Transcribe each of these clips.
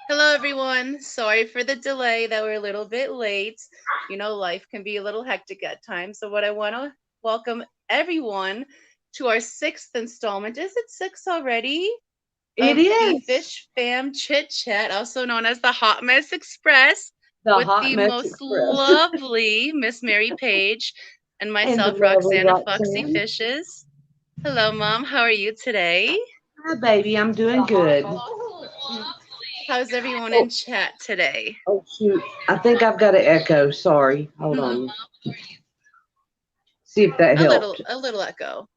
Hello, everyone. Sorry for the delay that we're a little bit late. Life can be a little hectic at times. So, what I want to welcome everyone to our sixth installment. Is it six already? It Of the is Fish Fam Chit Chat, also known as the Hot Mess Express, the with Hot the Mess most Express lovely Miss Mary Page and and the myself, lovely Roxana Foxy Roxanne. Fishes. Hello, Mom. How are you today? Hi, baby. I'm doing good. Mm. How's everyone Oh, in chat today? oh shoot. I think I've got an echo. Sorry. Hold on. See if that a little helped. a little echo,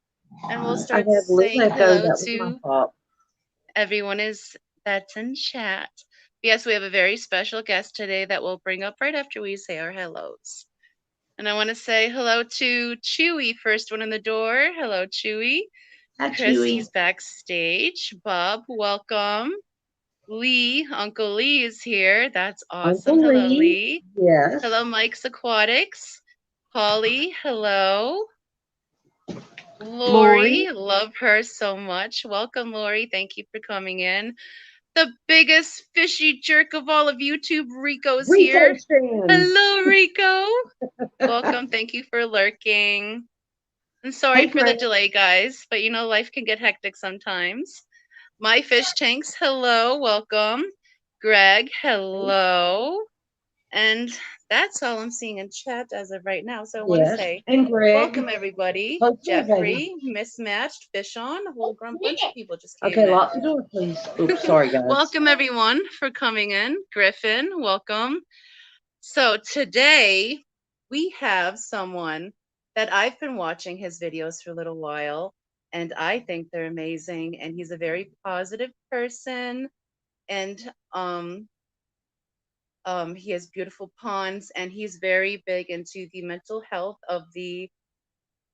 and we'll I start had a little saying echo. hello That was my to fault. everyone is that's in chat. Yes, we have a very special guest today that we'll bring up right after we say our hellos. And I want to say hello to Chewy, first one in the door. Hello, Chewy. Hi, Chris, Chewy. he's backstage. Bob, welcome. Lee, Uncle Lee is here. That's awesome. Uncle Hello, Lee. Lee. Yes. Hello, Mike's Aquatics. Polly, hello. Lori. Lori, love her so much. Welcome, Lori. Thank you for coming in. The biggest fishy jerk of all of YouTube, Rico's Rico here. stands. Hello, Rico. Welcome. Thank you for lurking. And sorry Hey, for the Greg. delay, guys, but life can get hectic sometimes. My fish tanks, hello. Welcome. Greg, hello. And that's all I'm seeing in chat as of right now. So I want to Yes. say And Greg. welcome, everybody. Okay, baby. Jeffrey, Mismatched, Fish On, a whole bunch of people just came Okay, in. lock the door, please. Oops, sorry, guys. Welcome, everyone, for coming in. Griffin, welcome. So today we have someone that I've been watching his videos for a little while, and I think they're amazing. And he's a very positive person, and he has beautiful ponds, and he's very big into the mental health of the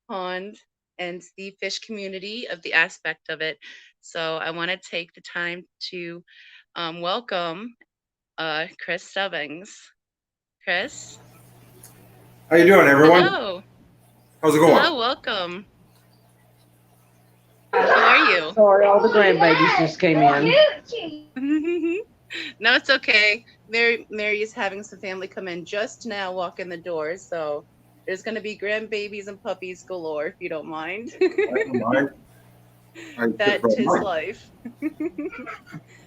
pond and the fish community of the aspect of it. So I want to take the time to welcome Chris Stubbings. Chris, How you doing, everyone? hello. How's it going? Hello, welcome. How are you? Sorry, all the grandbabies just came in. No, it's okay. Mary is having some family come in just now, walk in the door. So there's going to be grandbabies and puppies galore, if you don't mind. I don't mind. I That prefer is mine. life.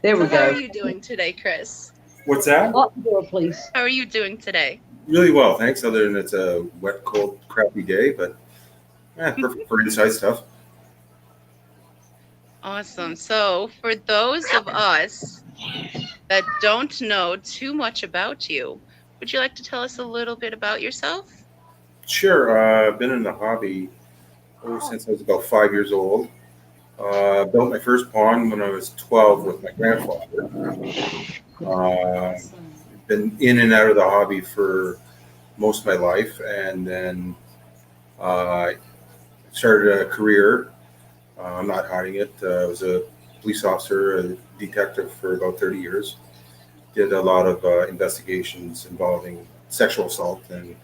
There we So how are go. you doing today, Chris? What's that? Lock the door, please. How are you doing today? Really well, thanks. Other than it's a wet, cold, crappy day, but perfect for inside stuff. Awesome. So for those of us that don't know too much about you, would you like to tell us a little bit about yourself? Sure, I've been in the hobby since I was about 5 years old. Built my first pond when I was 12 with my grandfather. Uh, Awesome. been in and out of the hobby for most of my life, and then uh, started a career. I'm not hiding it. I was a police officer, a detective for about 30 years. Did a lot of investigations involving sexual assault and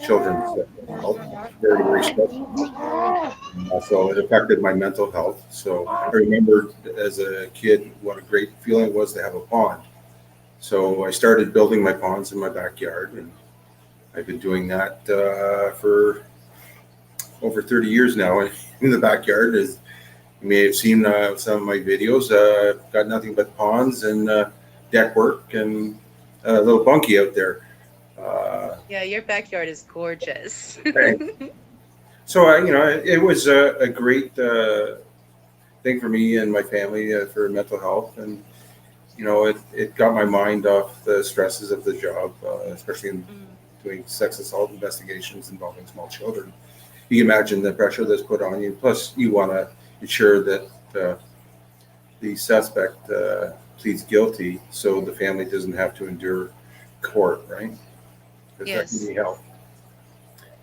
children's sexual assault. Very, very stressful. So it affected my mental health. So I remembered as a kid what a great feeling it was to have a pond. So I started building my ponds in my backyard, and I've been doing that for over 30 years now in the backyard. As you may have seen some of my videos. I've got nothing but ponds and deck work and a little bunkie out there. Uh, Yeah, your backyard is gorgeous. right. So, it was a great thing for me and my family for mental health. And, it got my mind off the stresses of the job, especially in Mm, doing sex assault investigations involving small children. You can imagine the pressure that's put on you. Plus, you want to ensure that the suspect pleads guilty so the family doesn't have to endure court, right? Because that can yes. be hell.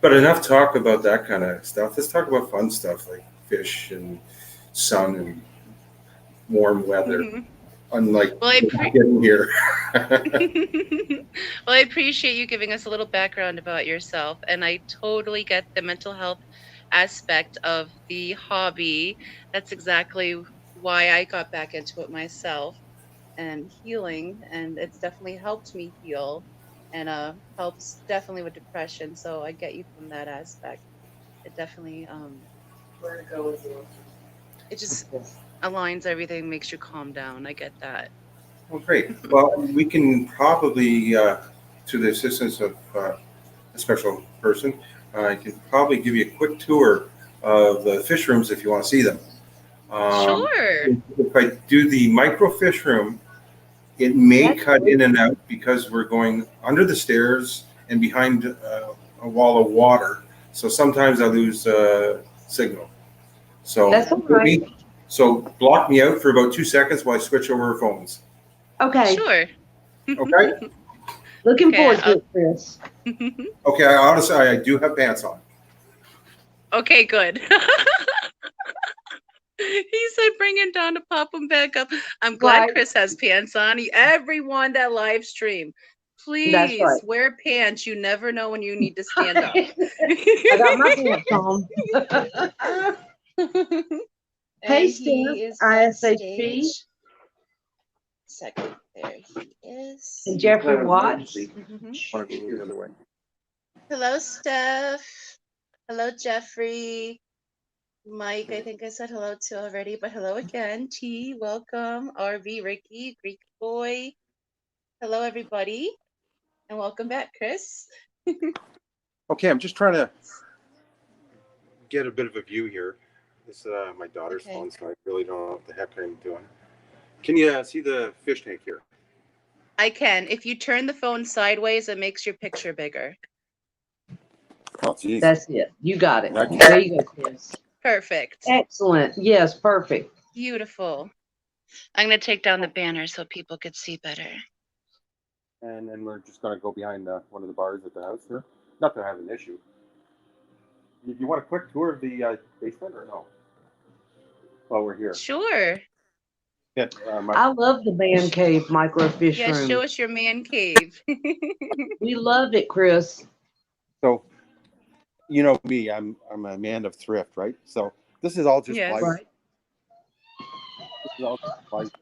But enough talk about that kind of stuff. Let's talk about fun stuff like fish and sun and warm weather, Well, unlike I getting here. well, I appreciate you giving us a little background about yourself, and I totally get the mental health aspect of the hobby. That's exactly why I got back into it myself. and healing, and it's definitely helped me heal, and helps definitely with depression. So I get you from that aspect. It definitely it just aligns everything, makes you calm down. I get that. Well, great. Well, we can probably, through the assistance of a special person, I can probably give you a quick tour of the fish rooms if you want to see them. Sure. If I do the microfish room, it may That's cut good. in and out because we're going under the stairs and behind a wall of water. So sometimes I lose signal. So That's all right. so block me out for about 2 seconds while I switch over phones. Okay. Sure. Okay. Looking Okay. forward to it, Chris. Okay. I do have pants on. Okay, good. He said bring it down to pop him back up. I'm glad Right. Chris has pants on. Everyone that live stream, That's please right. wear pants. You never know when you need to stand up. I got my pants on. Hey, And Steph, he is ISHP, backstage. Second, there he is. and Jeffrey Watts. Want to go the other way? Hello, Steph. Hello, Jeffrey. Mike, I think I said hello to already, but hello again. T, welcome. RV, Ricky, Greek boy. Hello, everybody, and welcome back, Chris. Okay, I'm just trying to get a bit of a view here. This is my daughter's Okay. phone, so I really don't know what the heck I'm doing. Can you see the fish tank here? I can. If you turn the phone sideways, it makes your picture bigger. Oh, geez. That's it. You got it. Okay. There you go, Chris. Perfect. Excellent. Yes, perfect. Beautiful. I'm going to take down the banner so people could see better. And then we're just going to go behind one of the bars at the house here. Not that I have an issue. Do you want a quick tour of the basement or no? While we're here. Sure. Yeah, I love the man cave microfish Yeah, room. show us your man cave. We love it, Chris. so, you know me, I'm a man of thrift, right? So this is all just Yes. plywood. Right. This is all just plywood.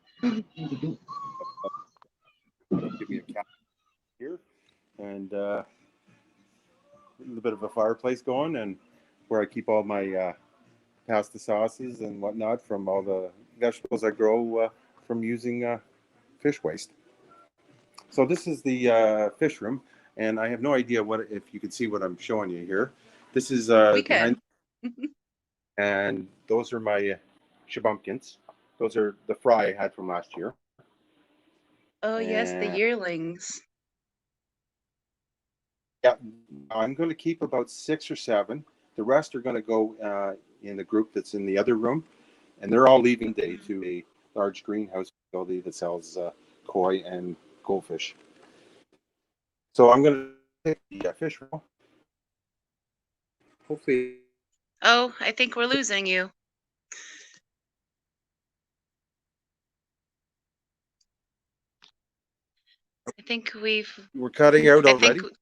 Give me a cap here, and a little bit of a fireplace going, and where I keep all my pasta sauces and whatnot from all the vegetables I grow from using fish waste. So this is the fish room, and I have no idea if you can see what I'm showing you here. This is We behind, can. and those are my shabumpkins. Those are the fry I had from last year. Oh, yes, the And yearlings. yeah, I'm going to keep about 6 or 7. The rest are going to go in the group that's in the other room, and they're all leaving today to a large greenhouse facility that sells koi and goldfish. So I'm going to take the fish roll. Hopefully, Oh, I think we're losing you. I think we're cutting out I already. think,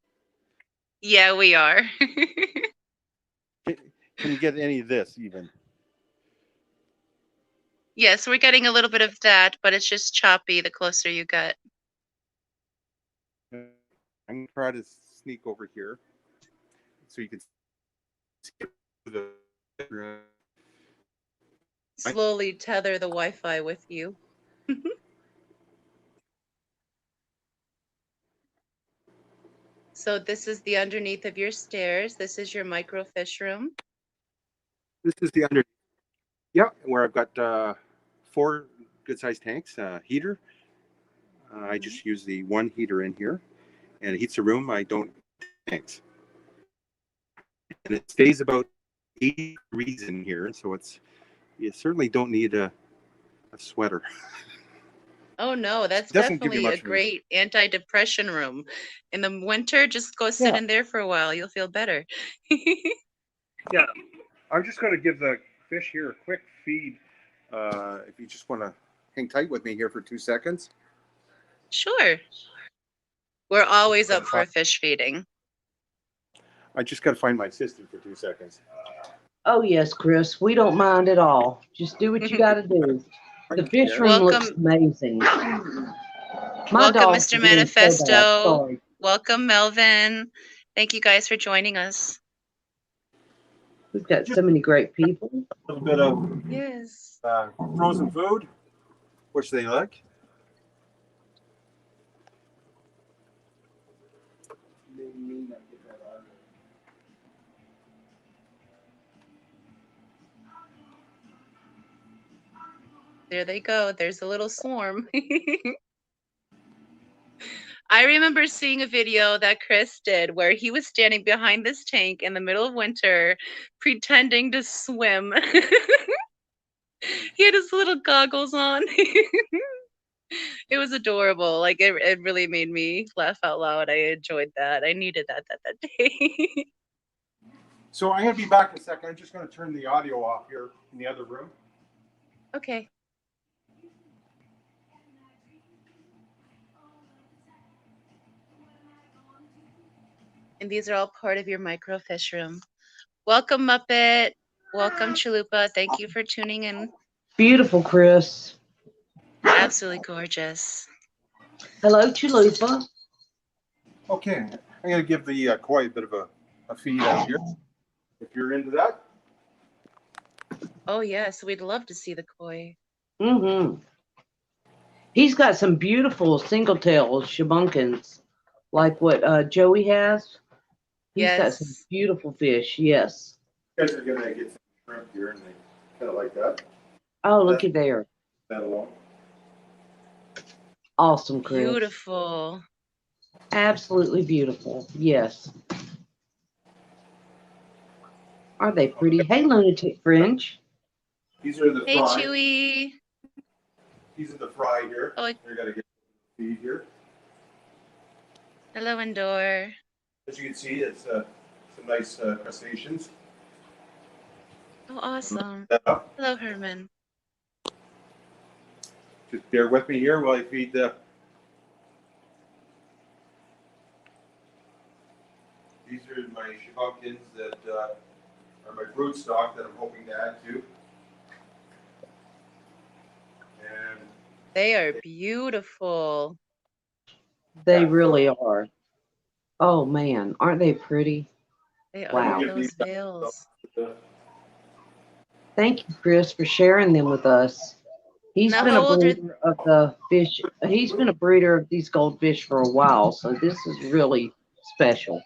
yeah, we are. Can you get any of this even? Yes, we're getting a little bit of that, but it's just choppy the closer you get. I'm going to try to sneak over here so you can see the. Slowly tether the Wi-Fi with you. So this is the underneath of your stairs. This is your microfish room. This is the under. Yeah, where I've got 4 good-sized tanks, heater. I just use the one heater in here, and it heats the room. I don't tanks, and it stays about 80 degrees in here, so you certainly don't need a sweater. Oh no, that's Doesn't give you definitely a much. great anti-depression room. In the winter, just go sit in there for a while. You'll feel better. Yeah, I'm just going to give the fish here a quick feed. If you just want to hang tight with me here for 2 seconds. Sure. We're always up for a fish feeding. I just got to find my assistant for 2 seconds. Oh, yes, Chris. We don't mind at all. Just do what you got to do. The fish room looks Welcome. amazing. My Welcome, dog Mr. is being so bad. Manifesto. Sorry. Welcome, Melvin. Thank you guys for joining us. We've got so many great people. A little bit of Yes. frozen food, which they like. There they go. There's a little swarm. I remember seeing a video that Chris did where he was standing behind this tank in the middle of winter pretending to swim. He had his little goggles on. It was adorable. Like it really made me laugh out loud. I enjoyed that. I needed that day. So I'm going to be back in a second. I'm just going to turn the audio off here in the other room. Okay. And these are all part of your microfish room. Welcome, Muppet. Welcome, Chalupa. Thank you for tuning in. Beautiful, Chris. Absolutely gorgeous. Hello, Chalupa. Okay, I'm going to give the koi a bit of a feed out here. If you're into that. Oh, yes. We'd love to see the koi. Mm-hmm. He's got some beautiful single-tailed shabunkins, like what Joey has. He's got some Yes. beautiful fish, yes. You guys are going to get some shrimp here, and they kind of like that. Oh, look at there. That alone. Awesome, Chris. Beautiful. Absolutely beautiful, yes. Are they pretty? Hey, Lunatic Fringe. These are the Hey, fry. Chewy. These are the fry here. Oh, You're going to get feed here. hello, Endor. As you can see, it's some nice crustaceans. Oh, awesome. That up. Hello, Herman. Just bear with me here while I feed the. These are my shabunkins that are my brood stock that I'm hoping to add to. And They are beautiful. They really are. Oh, man. Aren't they pretty? They Wow. are those veils. Thank you, Chris, for sharing them with us. He's Now, been how a old are- breeder of the fish. He's been a breeder of these goldfish for a while, so this is really special.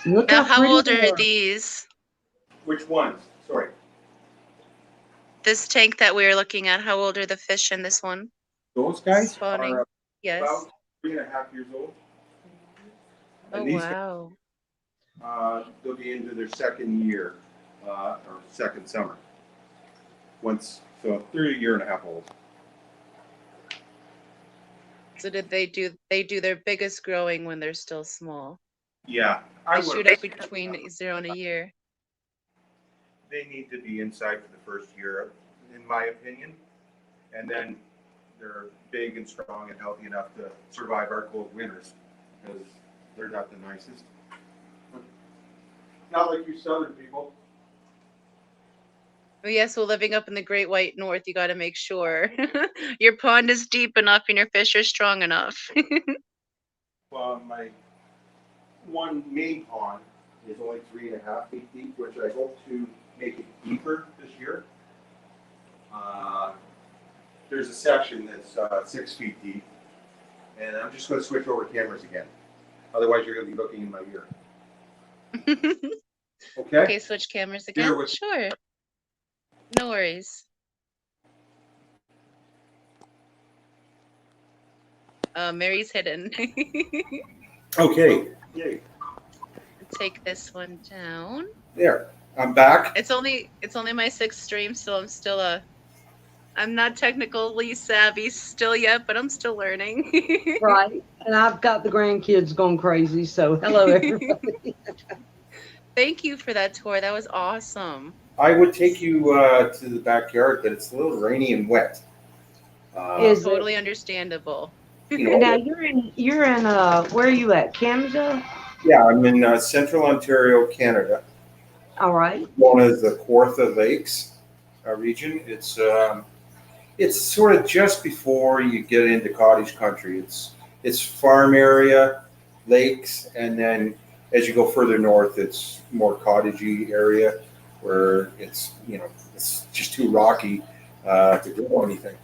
Look Now, how pretty old they are these? which ones? Sorry. This tank that we are looking at, how old are the fish in this one? Those guys Spawning. are Yes. about 3.5 years old. Oh, And these wow. they'll be into their second year or second summer. So they're 1.5 years old. So did they do their biggest growing when they're still small? Yeah, They shoot up between 0 and a year. They need to be inside for the first year, in my opinion, and then they're big and strong and healthy enough to survive our cold winters because they're not the nicest. Not like you southern people. Oh, yes, well, living up in the Great White North, you got to make sure your pond is deep enough and your fish are strong enough. Well, my one main pond is only 3.5 feet deep, which I hope to make it deeper this year. There's a section that's 6 feet deep, and I'm just going to switch over cameras again. Otherwise, you're going to be looking in my ear. Okay? Okay, switch cameras again? Here with- Sure. No worries. Mary's hidden. Okay. Yay. Take this one down. There. I'm back. It's only my 6th stream, so I'm not technically savvy still yet, but I'm still learning. Right. And I've got the grandkids going crazy, so hello, everybody. Thank you for that tour. That was awesome. I would take you to the backyard, but it's a little rainy and wet. Is Totally understandable. You know, And now you're in where are you at? Canada? yeah, I'm in central Ontario, Canada, All right. known as the Kawartha Lakes region. It's It's sort of just before you get into cottage country. It's farm area, lakes, and then as you go further north, it's more cottagey area where it's it's just too rocky to grow anything.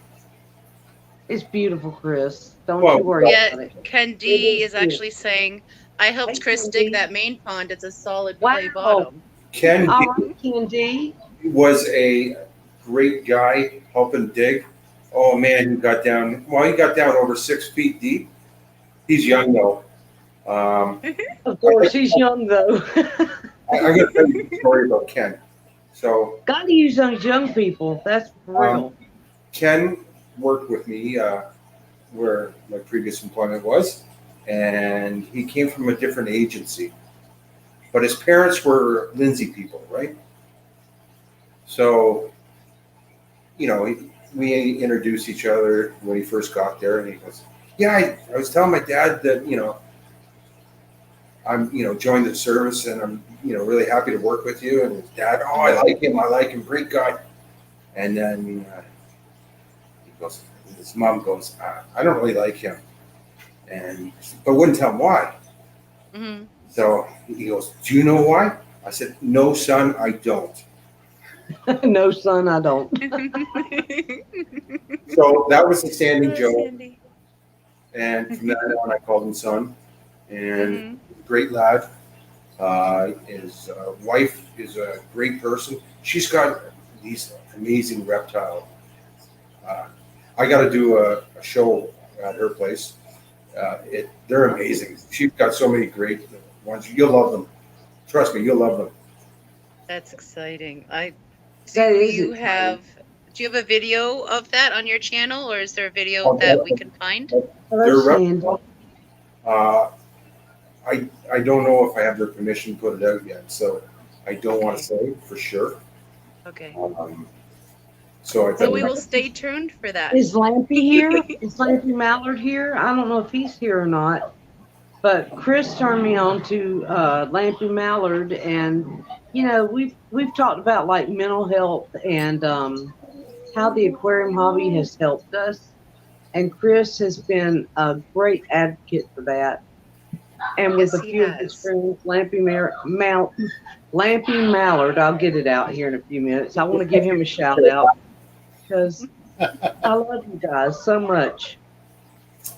It's beautiful, Chris. Don't Well, you worry Yeah, about it. Ken It D is is actually beautiful. saying, I helped Hey, Chris dig Candy. that main pond. It's a solid clay Wow. bottom. Ken All right, Candy. was a great guy helping dig. Oh man, he got down. Well, he got down over 6 feet deep. He's young though. Of course, he's young though. I'm going to tell you a story about Ken. So Got to use those young people. That's for real. Ken worked with me where my previous employment was, and he came from a different agency. But his parents were Lindsay people, right? So, we introduced each other when he first got there, and he goes, "Yeah, I was telling my dad that I'm joined the service, and I'm really happy to work with you." And his dad, "Oh, I like him, great guy." And then he goes, his mom goes, "I don't really like him," but wouldn't tell him why. Hmm. So he goes, "Do you know why?" I said, "No, son, I don't." No, son, I don't. So that was the standing Oh, joke, Sandy. and from that on, I called him son. And Mhm. great lad. His wife is a great person. She's got these amazing reptile. I got to do a show at her place. They're amazing. She's got so many great ones. You'll love them. Trust me, you'll love them. That's exciting. That Do is you exciting. have a video of that on your channel, or is there a video Oh, that we can find? Hello, They're Sandy. Uh, I don't know if I have their permission to put it out yet, so I don't want to Okay. say for sure. Okay. So I So tell we you, will stay tuned for that. Is Lampy here? Is Lampy Mallard here? I don't know if he's here or not. But Chris turned me on to Lampy Mallard, and we've talked about like mental health and how the aquarium hobby has helped us. And Chris has been a great advocate for that. And with Yes, a he few of his has. friends, Lampy Mallard, I'll get it out here in a few minutes. I want to give him a shout out because I love you guys so much.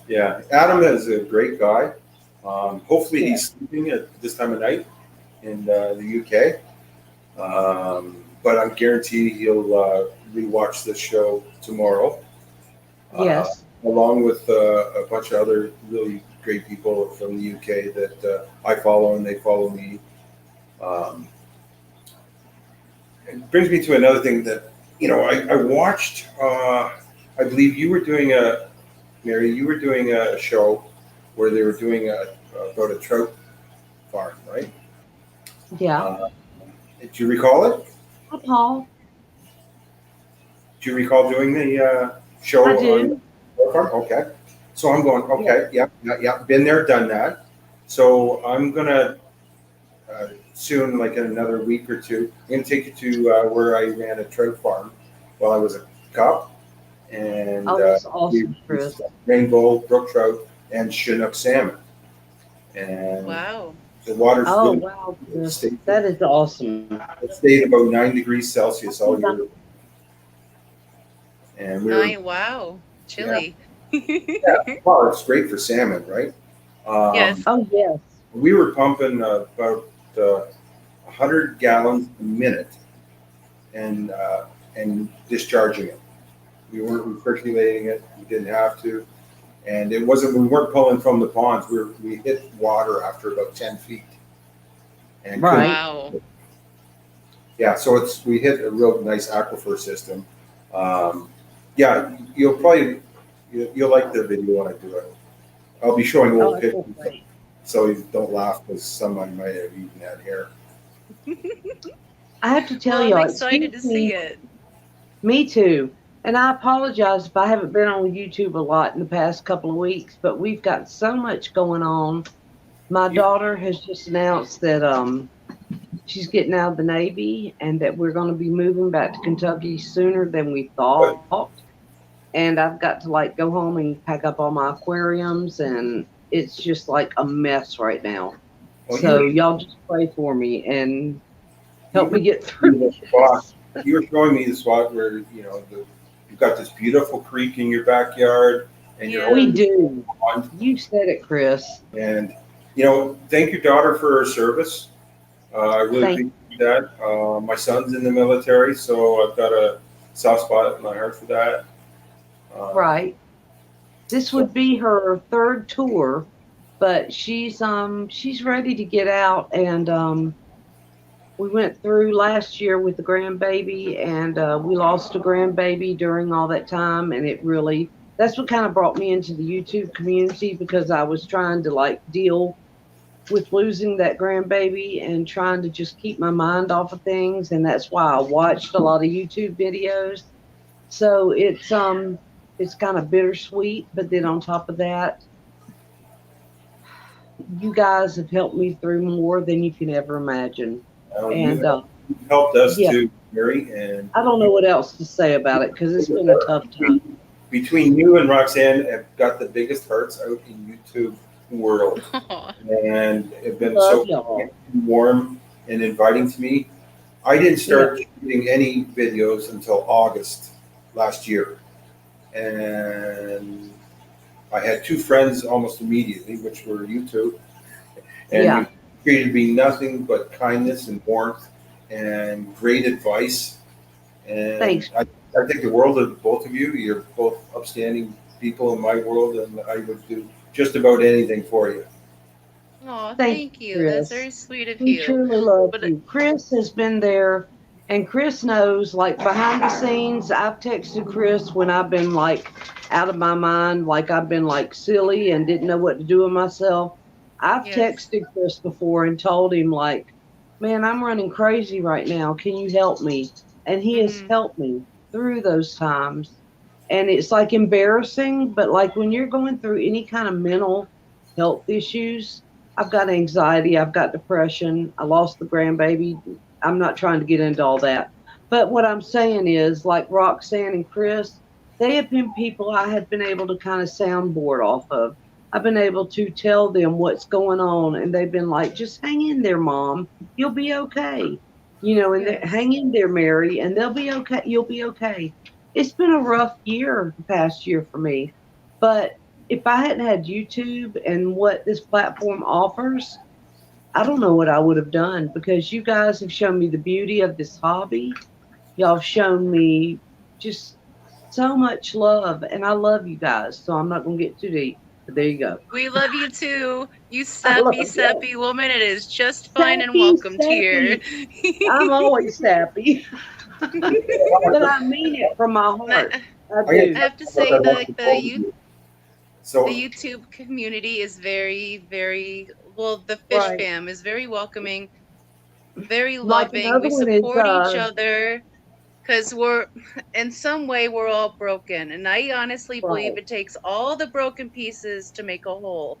yeah, Adam is a great guy. Hopefully, he's sleeping at this time of night in the UK. But I'm guaranteed he'll rewatch this show tomorrow, Yes. along with a bunch of other really great people from the UK that I follow and they follow me. Um, it brings me to another thing that I watched. I believe you were doing Mary. You were doing a show where they were doing about a trout farm, right? Yeah. Did you recall it? Hi, Paul. Do you recall doing the show I on do. the farm? Okay. So I'm going. Okay. Yeah. Been there, done that. So I'm gonna soon, like in another week or two, I'm gonna take you to where I ran a trout farm while I was a cop, and Oh, that's we awesome, Chris. rainbow, brook trout, and Chinook salmon. And Wow. the water's Oh, really wow, Chris. stayed, That is awesome. it stayed about 9 degrees Celsius all year. And we were, Wow. Chilly. well, it's great for salmon, right? Yes. Oh, yes. We were pumping about 100 gallons a minute and discharging it. We weren't recirculating it. We didn't have to. And it wasn't, we weren't pulling from the ponds. We hit water after about 10 feet. And Right. Wow. yeah, so we hit a real nice aquifer system. Yeah, you'll like the video when I do it. I'll be showing Oh, old I pictures, can't wait. so you don't laugh because someone might have eaten that hair. I have to tell Well, y'all, I'm excited to excuse me. see it. Me too. And I apologize if I haven't been on YouTube a lot in the past couple of weeks, but we've got so much going on. My daughter has just announced that she's getting out of the Navy and that we're going to be moving back to Kentucky sooner than we thought. and I've got to like go home and pack up all my aquariums, and it's just like a mess right now. Well, So y'all just pray for me and you help were me get showing through me the spot. this. You were showing me the spot where you've got this beautiful creek in your backyard, and you're Yeah. We hoping do. on. You said it, Chris. And thank your daughter for her service. I really Thank appreciate that. My son's in the military, so I've got a soft spot in my heart for that. Um, right. This so would be her third tour, but she's ready to get out, and we went through last year with the grandbaby, and we lost a grandbaby during all that time, and it really that's what kind of brought me into the YouTube community, because I was trying to like deal with losing that grandbaby and trying to just keep my mind off of things, and that's why I watched a lot of YouTube videos. So it's kind of bittersweet, but then on top of that, you guys have helped me through more than you can ever imagine. you And helped us yeah, too, Mary, and I don't know what else to say about it because it's been a tough time. between you and Roxanne have got the biggest hearts out in YouTube world, Aw. and have been Love so y'all. warm and inviting to me. I didn't Yeah, start shooting any videos until August last year, and I had two friends almost immediately, which were you two, and yeah. you treated me nothing but kindness and warmth and great advice. And Thanks. I think the world of both of you. You're both upstanding people in my world, and I would do just about anything for you. Aw, Thank you, thank you. That's Chris. very sweet of We you. truly love But you. Chris has been there, and Chris knows, like behind the scenes, I've texted Chris when I've been like out of my mind, like I've been like silly and didn't know what to do with myself. I've yes. texted Chris before and told him, like, man, I'm running crazy right now. Can you help me? And he has Mm-hmm. helped me through those times. And it's like embarrassing, but like when you're going through any kind of mental health issues, I've got anxiety, I've got depression, I lost the grandbaby. I'm not trying to get into all that. But what I'm saying is, like Roxanne and Chris, they have been people I have been able to kind of soundboard off of. I've been able to tell them what's going on, and they've been like, just hang in there, mom. You'll be okay. And Yes. hang in there, Mary, and they'll be okay. You'll be okay. It's been a rough year, the past year for me. But if I hadn't had YouTube and what this platform offers, I don't know what I would have done, because you guys have shown me the beauty of this hobby. Y'all have shown me just so much love, and I love you guys. So I'm not going to get too deep, but there you go. We love you too. You I sappy, love you. sappy woman. It is just fine and Sappy, welcomed here. sappy. I'm always sappy, but I mean it from my I heart. I I got I do. have to what say I want that to both of you. the So YouTube community is very, very well. The fish Right. fam is very welcoming, very Like loving. another We one is support each other because we're in some way we're all broken, and I honestly believe right. it takes all the broken pieces to make a whole.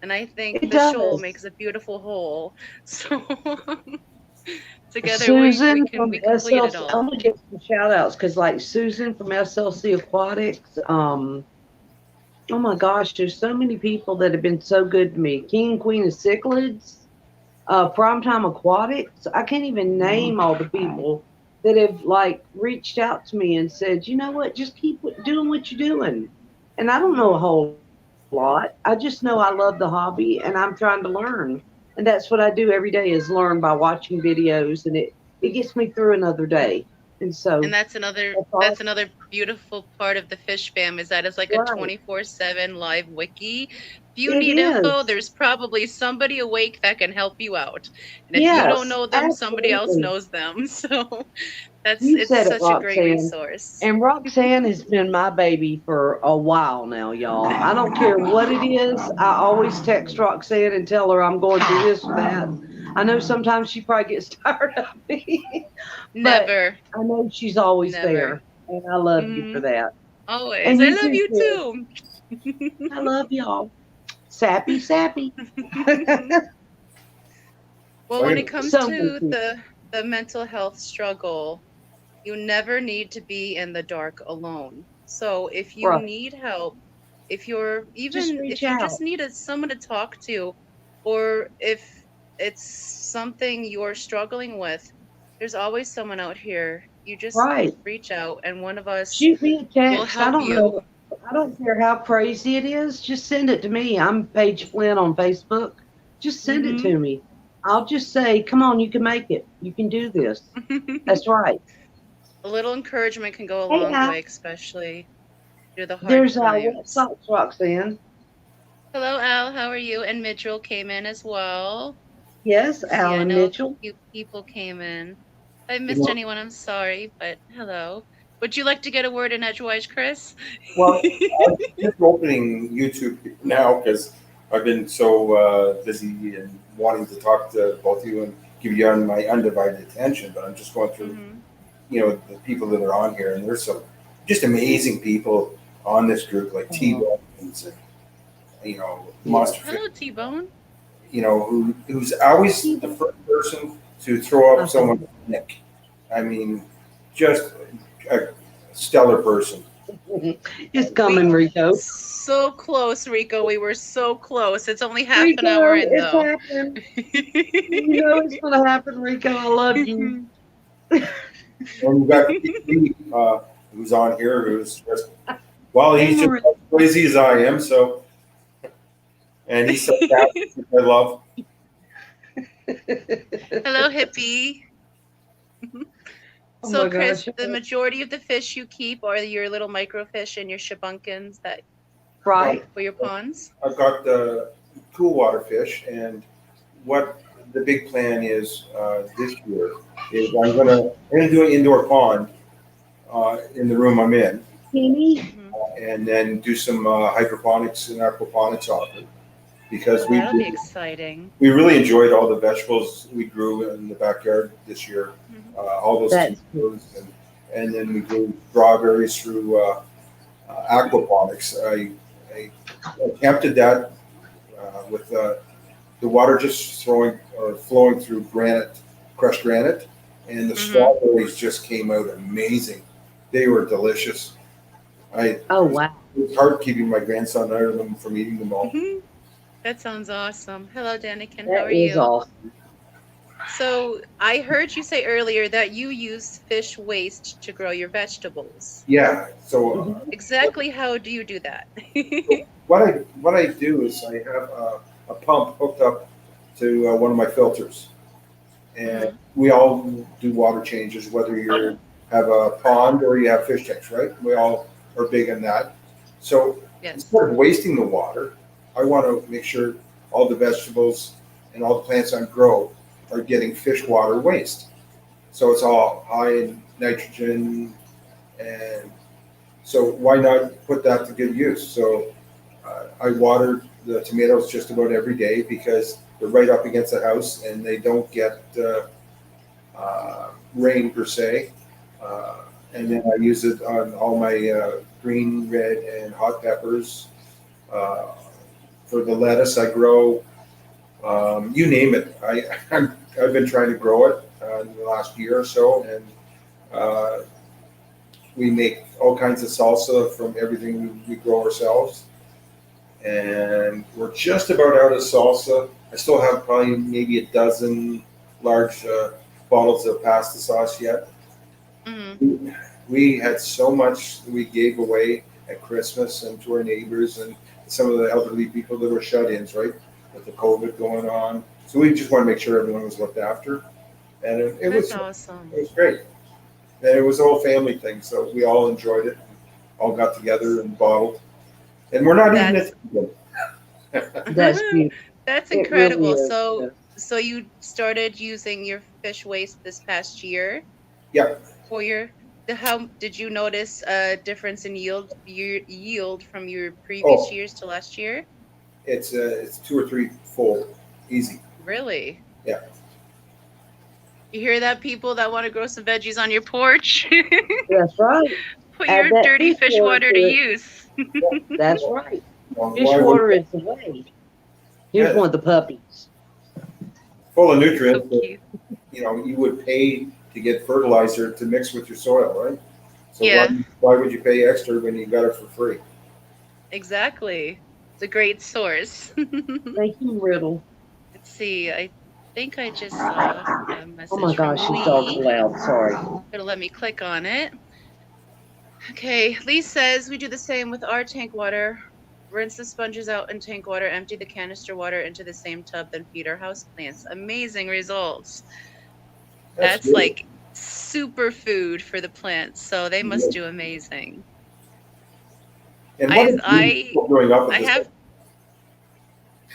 And I think It Fish Shoal does. makes a beautiful whole. So together we Susan can from we complete it SLC. all. I'm gonna give some shout outs because, like, Susan from SLC Aquatics. Oh my gosh, there's so many people that have been so good to me. King and Queen of Cichlids, Primetime Aquatics. I can't even name all the people that have like reached out to me and said, you know what, just keep doing what you're doing. And I don't know a Hmm. whole lot. I just know I love the hobby and I'm trying to learn. And that's what I do every day, is learn by watching videos, and it gets me through another day. And And so that's that's awesome. another beautiful part of the Fish Fam is that it's like a Right. 24/7 live wiki. If you It need info, is. there's probably somebody awake that can help you out. And if you don't Yes, know them, somebody else absolutely. knows them. So that's You it's said it, such a great Roxanne. resource. And Roxanne has been my baby for a while now, y'all. I don't care what it is. I always text Roxanne and tell her I'm going through this or that. I know sometimes she probably gets tired of me, but Never, I know she's always never. there. And I love you Hmm. for that. Always. And I you love too, you Chris. too. I love y'all. Sappy, sappy. Well, so when I'm it gonna comes So many to people. the mental health struggle, you never need to be in the dark alone. So if you Right. need help, if you're Just even reach if you out. just need someone to talk to, or if it's something you're struggling with, there's always someone out here. You just Right. reach out and one of us Shoot me a will text. I help don't you. know. I don't care how crazy it is. Just send it to me. I'm Paige Flynn on Facebook. Just send it Hmm. to me. I'll just say, come on, you can make it. You can do this. That's right. A little encouragement can go a Hey, long Al. way, especially through the hard There's our wet times. socks, Roxanne. Hello, Al. How are you? And Mitchell came in as well. Yes, See, I Alan know a Mitchell. few people came in. If I You missed know, anyone, I'm sorry, but hello. Would you like to get a word in edgewise, Chris? well, I'm just opening YouTube now because I've been so busy and wanting to talk to both of you and give you my undivided attention. But I'm just going through, Hmm. the people that are on here, and there's some just amazing people on this group, like T. Oh, Bones and yeah. Monster Fish. Hello, T-Bone. Who's always the first person to throw up Uh-huh. someone's neck. I mean, just a stellar person. It's We coming, Rico. so close, Rico. We were so close. It's only half an hour Rico, in, it's though. happening. You know it's going to happen, Rico. I love you. And you got Pete, who's on here, who's just Hey, he's just Marie. as crazy as I am. So, and he's so talented, which I love. Hello, hippie. Oh So, my Chris, gosh. the majority of the fish you keep are your little microfish and your shabunkins that Well, Right. for your ponds. I've got the cool water fish, and what the big plan is this year is I'm gonna do an indoor pond in the room I'm in, Kenny? Hmm. and then do some hydroponics and aquaponics off it because Oh, that'll be exciting. we really enjoyed all the vegetables we grew in the backyard this year. Hmm. All those That's good. tomatoes and then we grew strawberries through aquaponics. I attempted that with the water just throwing or flowing through crushed granite, and the Hmm. strawberries just came out amazing. They were delicious. Oh, It wow. was hard keeping my grandson out of them from eating them all. Hmm. That sounds awesome. Hello, Danikin. How That are is you? awesome. So, I heard you say earlier that you use fish waste to grow your vegetables. Yeah. So Mhm. Exactly how do you do that? what I do is I have a pump hooked up to one of my filters, and Hmm. we all do water changes, whether you have a pond or you have fish tanks, right? We all are big on that. So Yes. instead of wasting the water, I want to make sure all the vegetables and all the plants I grow are getting fish water waste. So it's all high in nitrogen, and so why not put that to good use? So I water the tomatoes just about every day because they're right up against the house and they don't get rain per se. And then I use it on all my green, red, and hot peppers. Uh, for the lettuce, I grow, you name it. I've been trying to grow it in the last year or so, and uh, we make all kinds of salsa from everything we grow ourselves. And we're just about out of salsa. I still have probably maybe a dozen large bottles of pasta sauce yet. Hmm. We had so much we gave away at Christmas and to our neighbors and some of the elderly people that were shut-ins, right, with the COVID going on. So we just want to make sure everyone was looked after, and That's it awesome. was great. And it was a whole family thing, so we all enjoyed it, all got together and bottled. And we're not even That's at That's beautiful. that's It really incredible. is. So you started using your fish waste this past year yeah. for how did you notice a difference in yield from your previous Oh, years to last year? it's two or three fold, easy. Really? Yeah. You hear that, people that want to grow some veggies on your porch? That's right. Put Add your that dirty fish fish water water to to it. use. That's right. Fish Why would water is the way. Here's yeah, one of the puppies. full of So nutrients that cute. you would pay to get fertilizer to mix with your soil, right? So Yeah. why would you pay extra when you got it for free? Exactly. It's a great source. Thank you, Riddle. Let's see. I think I just saw a Oh my message from gosh, these dogs are Lee. loud. Sorry. It'll let me click on it. Okay, Lee says we do the same with our tank water. Rinse the sponges out in tank water, empty the canister water into the same tub, then feed our house plants. Amazing results. That's That's good. like super food for the plants, so they must do amazing. And what is Lee I still doing up at I this? have.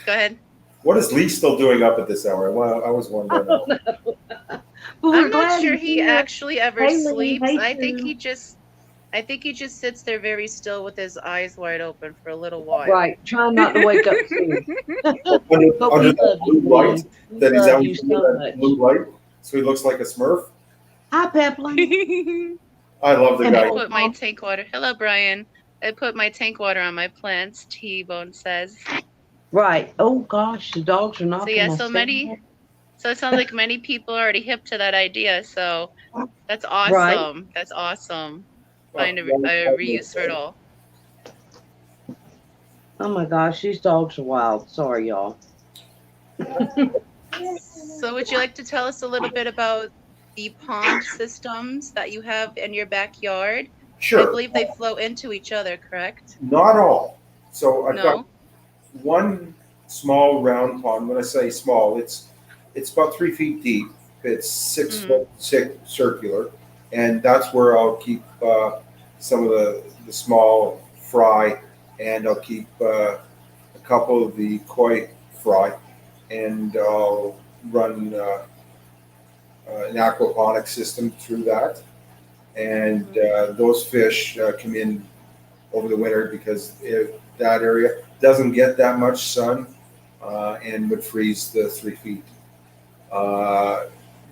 Go ahead. What is Lee still doing up at this hour? Well, I was wondering. But we're I'm not glad sure he's he here. actually ever Hey, Lee. sleeps. Hey, I think Sue. he just sits there very still with his eyes wide open for a little while. Right. Trying not to wake up soon. Under, But we under that love you, blue light, Lee. We that he's love always you under so that much. blue light, so he looks like a Smurf. Hi, Peplin. I love the And I guy. put my tank water. Hello, Brian. I put my tank water on my plants. T-Bone says. Right. Oh gosh, the dogs are So knocking yeah, my so stand. many. So it sounds like many people are already hip to that idea. So that's Right. awesome. That's awesome. Oh, Find a reuse for it all. Oh my gosh, these dogs are wild. Sorry, y'all. So would you like to tell us a little bit about the pond systems that you have in your backyard? I Sure. believe they flow into each other, correct? Not all. So I've got No? one small round pond. When I say small, it's about 3 feet deep. It's 6 foot circular, and that's where I'll keep some of the small fry, and I'll keep a couple of the koi fry, and I'll run an aquaponic system through that, and those fish come in over the winter because if that area doesn't get that much sun and would freeze the 3 feet.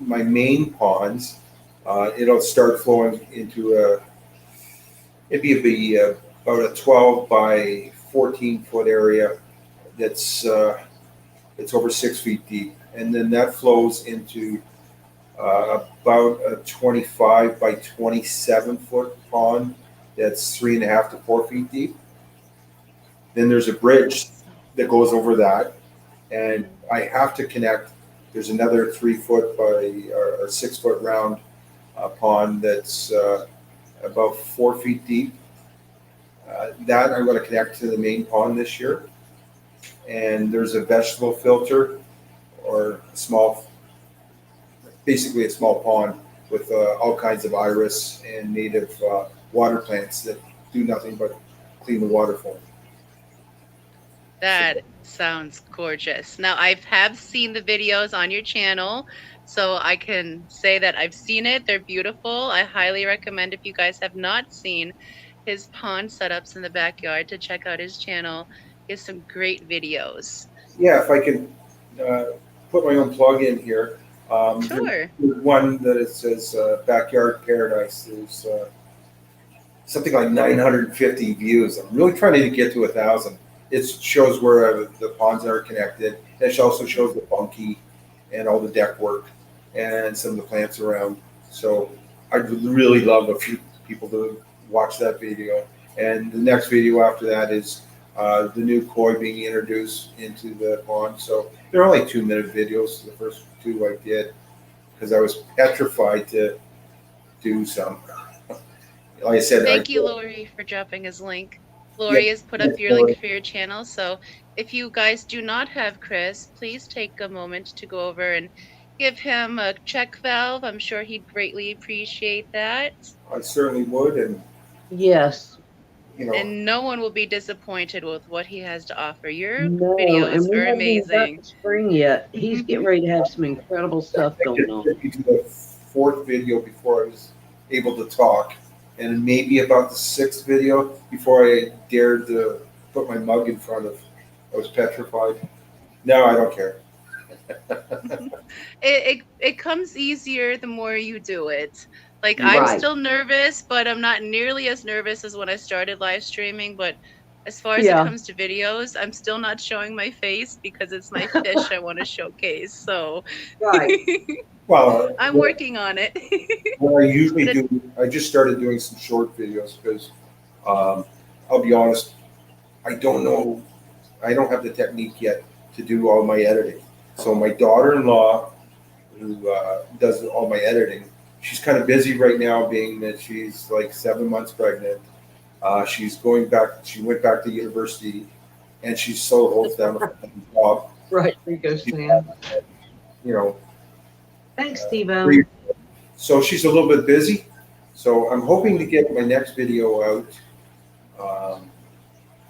My main ponds, it'll start flowing into it'd be about a 12 by 14 foot area that's it's over 6 feet deep, and then that flows into about a 25 by 27 foot pond that's 3.5 to 4 feet deep. Then there's a bridge that goes over that, and I have to connect. There's another 3 foot by or 6 foot round pond that's about 4 feet deep. That I'm going to connect to the main pond this year. And there's a vegetable filter or basically a small pond with all kinds of iris and native water plants that do nothing but clean the water for me. That sounds gorgeous. Now, I have seen the videos on your channel, so I can say that I've seen it. They're beautiful. I highly recommend, if you guys have not seen his pond setups in the backyard, to check out his channel. He has some great videos. Yeah, if I can put my own plug in here. Sure. There's one that it says Backyard Paradise. There's something like 950 views. I'm really trying to get to 1,000. It shows where the ponds are connected. It also shows the bunkie and all the deck work and some of the plants around. So I'd really love a few people to watch that video. And the next video after that is the new koi being introduced into the pond. So they're only 2-minute videos. The first two I did because I was petrified to do some. Like I said, Thank you, Lori, for dropping his link. Lori has put up your link for your channel. So if you guys do not have Chris, please take a moment to go over and give him a check valve. I'm sure he'd greatly appreciate that. I certainly would, and Yes. you know, And no one will be disappointed with what he has to offer. Your No, videos and we are haven't even got amazing. to spring yet. He's getting ready to have some incredible stuff going on. took me to the 4th video before I was able to talk, and maybe about the 6th video before I dared to put my mug in front of. I was petrified. Now I don't care. It comes easier the more you do it. Like, Right. I'm still nervous, but I'm not nearly as nervous as when I started live streaming. But As far as it Yeah. comes to videos, I'm still not showing my face because it's my fish I want to showcase. So Right. Well, I'm working on it. what I usually But do, I just started doing some short videos because I'll be honest, I don't know, I don't have the technique yet to do all my editing. So my daughter-in-law, who does all my editing, she's kind of busy right now, being that she's like 7 months pregnant. She's going back. She went back to university, and she still holds down a full-time job. Right. There you go, Sam. You know, Thanks, Steve-O. so she's a little bit busy. So I'm hoping to get my next video out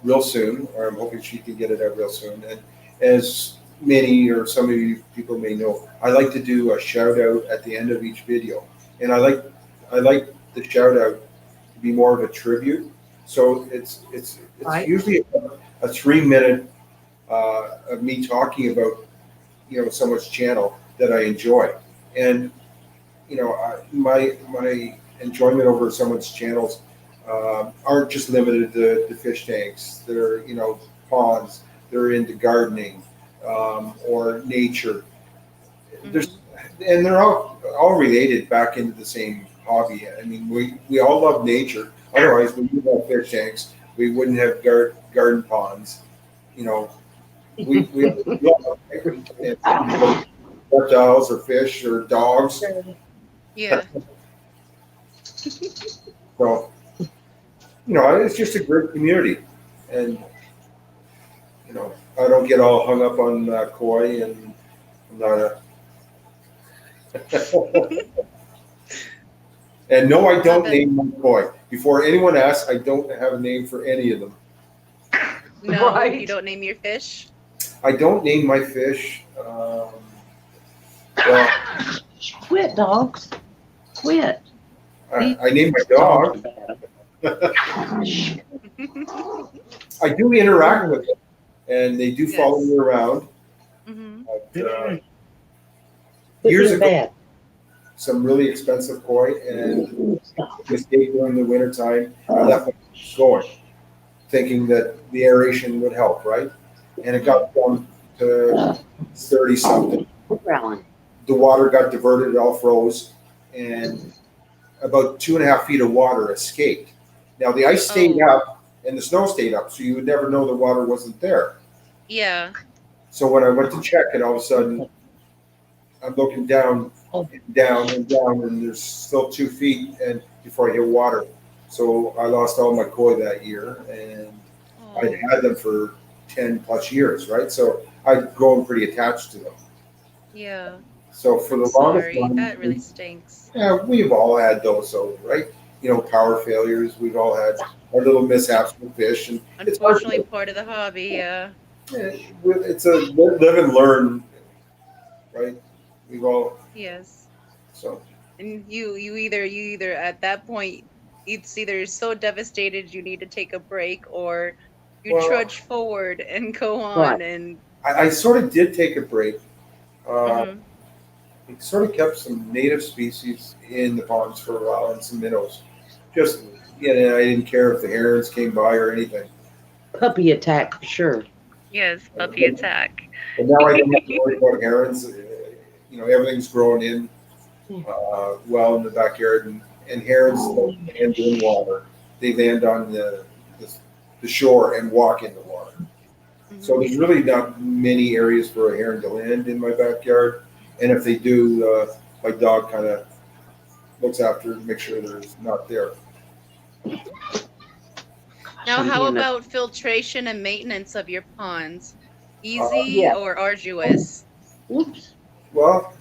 real soon, or I'm hoping she can get it out real soon. And as many or some of you people may know, I like to do a shout out at the end of each video, and I like the shout out to be more of a tribute. So it's Right. usually a 3 minute of me talking about someone's channel that I enjoy, and my enjoyment over someone's channels aren't just limited to fish tanks. They're ponds. They're into gardening or nature. There's and they're all related back into the same hobby. I mean, we all love nature. Otherwise, we wouldn't have fish tanks. We wouldn't have garden ponds. We love reptiles or fish or dogs. yeah, So it's just a great community, and I don't get all hung up on koi, and I'm not a. And no, I don't name my koi. Before anyone asks, I don't have a name for any of them. no, Right. you don't name your fish. I don't name my fish. Well, Quit, dogs. Quit. I name my dog. I do interact with them, and they do follow me around. Hmm. But, years ago, some really expensive koi, and mistake during the wintertime, I left it going, thinking that the aeration would help, right? And it got down to 30 something. The water got diverted, it all froze, and about 2.5 feet of water escaped. Now the ice stayed up and the snow stayed up, so you would never know the water wasn't there. Yeah. So when I went to check it, all of a sudden I'm looking down and down and down, and there's still 2 feet and before I hit water. So I lost all my koi that year, and I'd had them for 10 plus years, right? So I'd grown pretty attached to them. Yeah. So for the longest Sorry, time, that really stinks. yeah, we've all had those, so right? Power failures. We've all had our little mishaps with fish, and Unfortunately, part of the hobby. Yeah. it's a live and learn, right? We've all Yes. so. And you either at that point, it's either so devastated you need to take a break, or you Well, trudge forward and go on. Right. And I sort of did take a break. Mhm. We sort of kept some native species in the ponds for a while and some minnows. Just I didn't care if the herons came by or anything. Puppy attack for sure. Yes, puppy attack. But now I don't have to worry about herons. Everything's growing in well in the backyard, and herons don't land in water. They land on the shore and walk in the water. So there's really not many areas for a heron to land in my backyard. And if they do, my dog kind of looks after it, make sure there's not there. Now, how about filtration and maintenance of your ponds? Easy Yeah. or arduous? Oops. Well,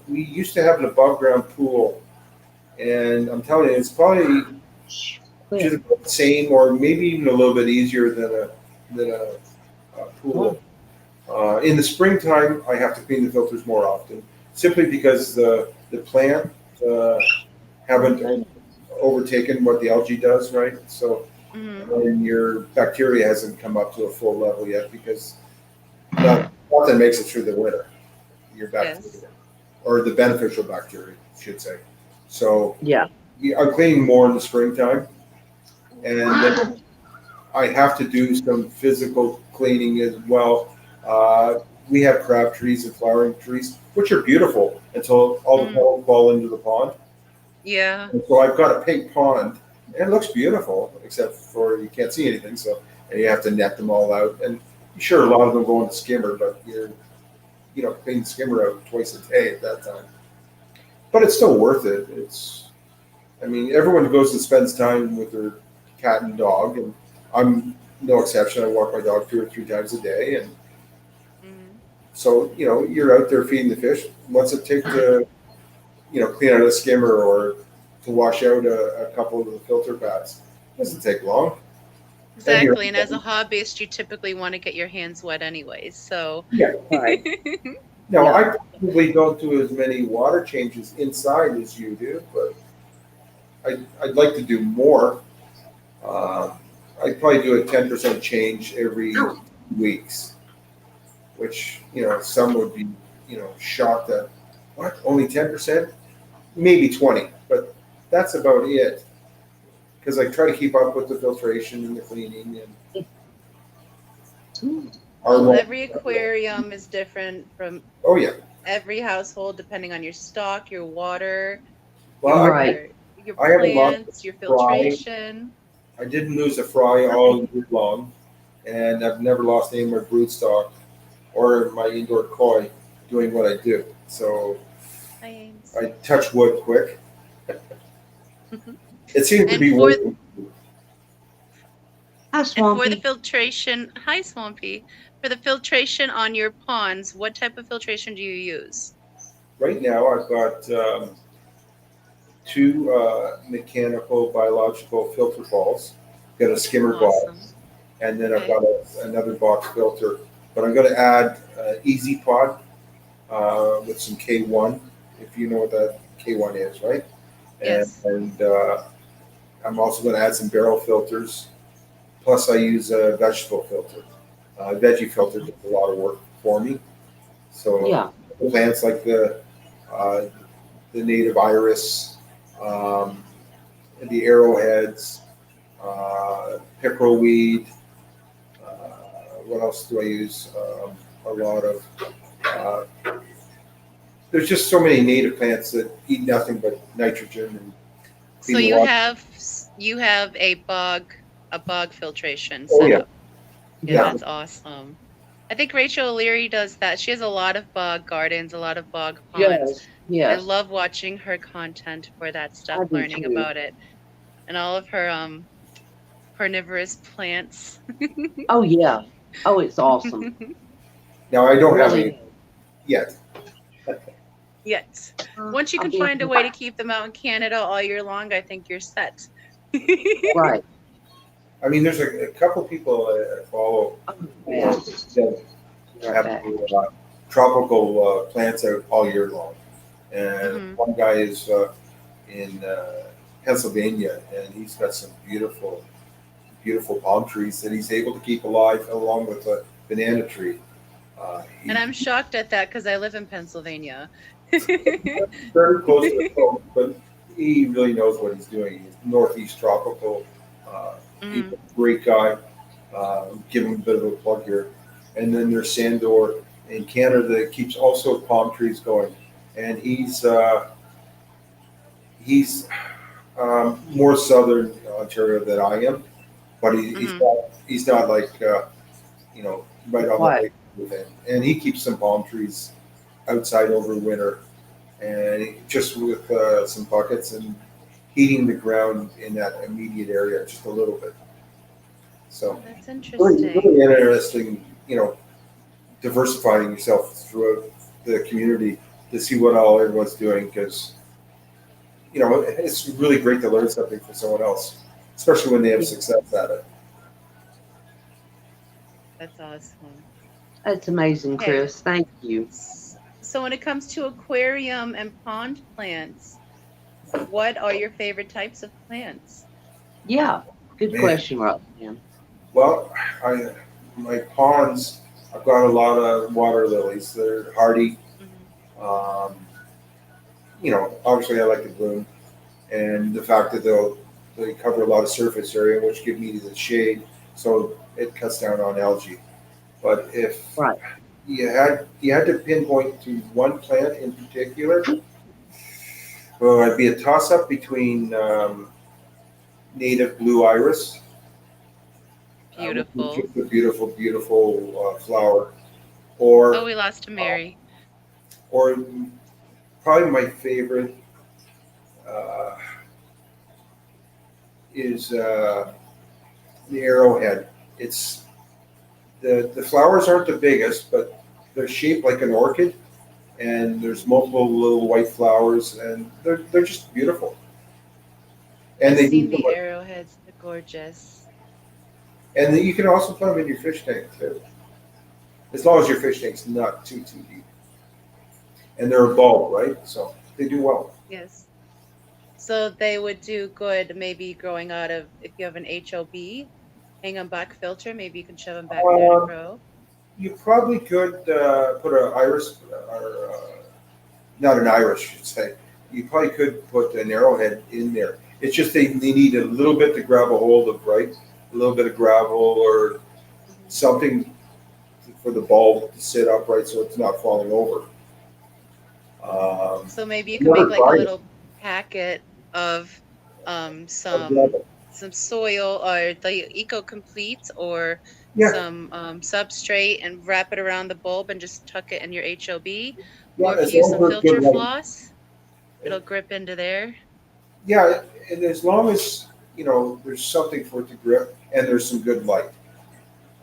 we used to have an above ground pool, and I'm telling you, it's probably just about the same, or maybe even a little bit easier than a pool. In the springtime, I have to clean the filters more often, simply because the plant haven't overtaken what the algae does, right? So, and your bacteria hasn't come up to a full level yet, because nothing makes it through the winter. Your bacteria, or the beneficial bacteria, I should say. So yeah, I'm cleaning more in the springtime, and then I have to do some physical cleaning as well. Uh, we have crab trees and flowering trees, which are beautiful until all the Mm, petals fall into the pond. yeah. And so I've got a pink pond, and it looks beautiful, except for you can't see anything. So and you have to net them all out. And sure, a lot of them go in the skimmer, but you're clean the skimmer out twice a day at that time. But it's still worth it. I mean, everyone goes and spends time with their cat and dog, and I'm no exception. I walk my dog 2 or 3 times a day, and Mm. so you're out there feeding the fish. What's it take to clean out a skimmer or to wash out a couple of the filter pads? Doesn't take long. And you're Exactly. And as a hobbyist, you typically want to get your hands wet anyways. So, yeah. Right. Now Yeah. I probably don't do as many water changes inside as you do, but I'd like to do more. Uh, I'd probably do a 10% change every weeks, which some would be shocked at what only 10%, maybe 20, but that's about it because I try to keep up with the filtration and the cleaning and our well, well. every aquarium is different from Oh yeah, every household, depending on your stock, your water, well Right. your I haven't lost a plants, your fry. filtration. I didn't lose a fry all year long, and I've never lost any of my broodstock or my indoor koi doing what I do. So Plants. I touch wood quick. It seems to And be for working. Hi, and for the Swampy. filtration, hi Swampy. For the filtration on your ponds, what type of filtration do you use? Right now, I've got two mechanical biological filter balls. Got a skimmer Awesome. box, and then I've Okay. got another box filter. But I'm going to add Easy Pod with some K1, if you know what that K1 is, right? Yes. And I'm also going to add some barrel filters. Plus, I use a vegetable filter. Veggie filter does a lot of work for me. So Yeah. plants like uh, the native iris, um, the arrowheads, pickerelweed. What else do I use? A lot of. Uh, there's just so many native plants that eat nothing but nitrogen and So clean water. you have a bog filtration Oh set yeah, up. Yeah, yeah. Yeah. that's awesome. I think Rachel O'Leary does that. She has a lot of bog gardens, a lot of bog ponds. Yes. I Yes. love watching her content for that stuff, I do learning too. about it, and all of her carnivorous plants. Oh yeah. Oh, it's awesome. Now I don't have Really any is. yet. Yes. Once you I'll can be find a way to keep them out in Canada all year long, I think you're set. right. I mean, there's a couple people I follow Oh, yeah. that have Back. tropical plants out all year long. And Mhm. one guy is in Pennsylvania, and he's got some beautiful, beautiful palm trees that he's able to keep alive along with a banana tree. And He's I'm shocked at that because I live in Pennsylvania. very close to the coast, but he really knows what he's doing. He's northeast tropical. He's Mhm. a great guy. Give him a bit of a plug here. And then there's Sandor in Canada that keeps also palm trees going, and he's more southern Ontario than I am, but Mhm. he's not like right on the What? lake with him, and he keeps some palm trees outside over winter, and just with some buckets and heating the ground in that immediate area just a little bit. So Oh, that's really, interesting. really interesting, diversifying yourself throughout the community to see what all everyone's doing because it's really great to learn something from someone else, especially when they have success at it. That's awesome. That's amazing, Okay. Chris. Thank you. So when it comes to aquarium and pond plants, what are your favorite types of plants? Yeah. Good Man, question, Roxanne. well, my ponds, I've got a lot of water lilies. They're hardy. Mhm. Um, obviously I like the bloom and the fact that they cover a lot of surface area, which give me the shade. so it cuts down on algae. But if Right. you had to pinpoint to one plant in particular, well, it'd be a toss up between native blue iris, which is Beautiful. just a beautiful, beautiful flower, Oh, or we lost Mary. or probably my favorite uh, is the arrowhead. It's the flowers aren't the biggest, but they're shaped like an orchid, and there's multiple little white flowers, and they're just beautiful. And I've they seen do the arrowheads. They're gorgeous. and you can also put them in your fish tank too, as long as your fish tank's not too deep. And they're a bulb, right? So they do well. Yes. So they would do good maybe growing out of, if you have an HOB, hang on back filter, maybe you can shove them back there to Um, grow. you probably could put an iris, or not an iris, I should say. You probably could put an arrowhead in there. It's just they need a little bit to grab a hold of, right? A little bit of gravel or Mhm. something for the bulb to sit upright so it's not falling over. So maybe you can make Never like a tried it. little packet of I'd some love it. soil or the Eco Complete or Yeah, some substrate and wrap it around the bulb and just tuck it in your HOB. yeah, Or if as you use long as some there's good filter light. floss, it'll grip into there. Yeah, and as long as there's something for it to grip and there's some good light.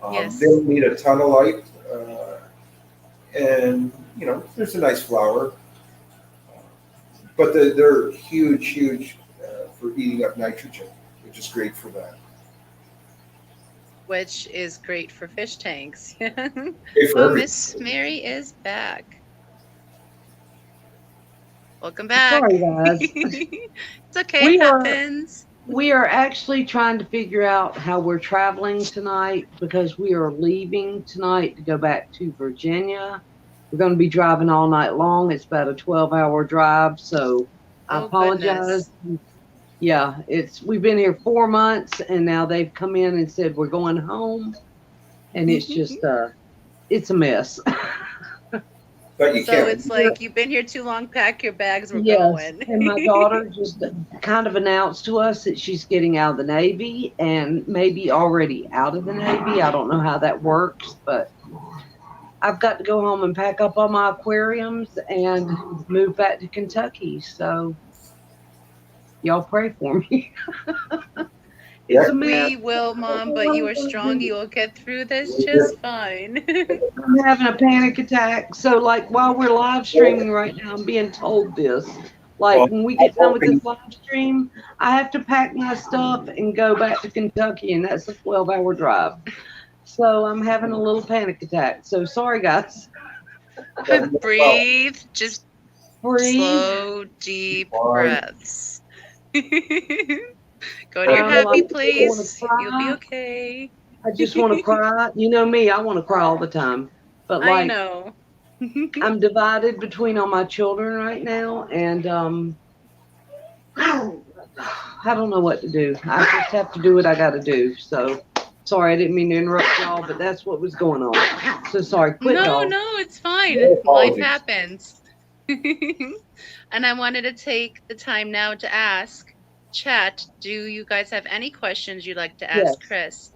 They Yes. don't need a ton of light, and there's a nice flower, but they're huge, huge for eating up nitrogen, which is great for that. Which is great for fish tanks. Great for Oh, everything. Miss Mary is back. Welcome back. Sorry, guys. It's okay, it We are happens. we are actually trying to figure out how we're traveling tonight because we are leaving tonight to go back to Virginia. We're going to be driving all night long. It's about a 12-hour drive, so I Oh, apologize. goodness. Yeah, we've been here 4 months and now they've come in and said we're going home, and it's just it's a mess. But you So can't. it's like you've been here too long, pack your bags, we're Yes, going. and my daughter just kind of announced to us that she's getting out of the Navy and maybe already out of the Navy. I don't know how that works, but I've got to go home and pack up all my aquariums and move back to Kentucky. So y'all pray for me. It's a mess. We will, Mom, but you are strong. You will get through this Yeah. just fine. I'm having a panic attack. So, like, while we're live streaming right now, I'm being told this. Like, Well, when we I'm get done with hoping this live stream, I have to pack my stuff and go back to Kentucky, and that's a 12-hour drive. So, I'm having a little panic attack. So, sorry, guys. Breathe, just Breathe. slow, deep Fine. breaths. Go to your I'm happy like, I wanna place. You'll be cry. okay. I just want to cry. You know me, I want to cry all the time. But, I like, know. I'm divided between all my children right now, and I don't know what to do. I just have to do what I got to do. So sorry, I didn't mean to interrupt y'all, but that's what was going on. So sorry, quit, No, dog. no, it's fine. No Life apologies. happens. And I wanted to take the time now to ask chat, do you guys have any questions you'd like to ask Yes. Chris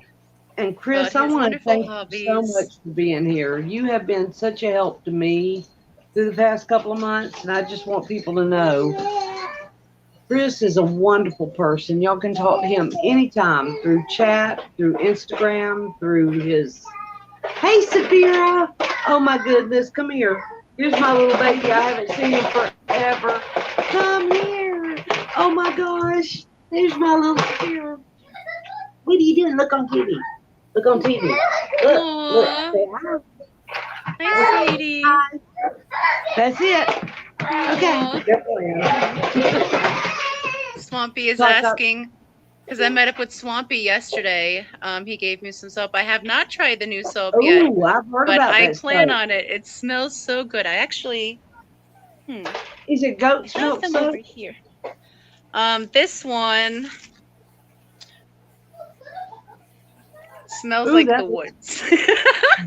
And about Chris, I his want to wonderful thank you so hobbies? much for being here. You have been such a help to me through the past couple of months, and I just want people to know Chris is a wonderful person. Y'all can talk to him anytime through chat, through Instagram, through his. Hey, Sapira. Oh my goodness, come here. Here's my little baby. I haven't seen him forever. Come here. Oh my gosh. There's my little Sapira. What are you doing? Look on TV. Look on TV. Look. Aw. Say hi. Hi, sweetie. Hi. That's it. Okay. Aw. Good plan. Swampy is Talk up. asking, because I met up with Swampy yesterday. He gave me some soap. I have not tried the new soap yet, Ooh, I've heard but about I that plan soap. on it. It smells so good. I actually, Is it goat's I have milk them soap? over here. This one Smells Ooh, like that the looks, woods.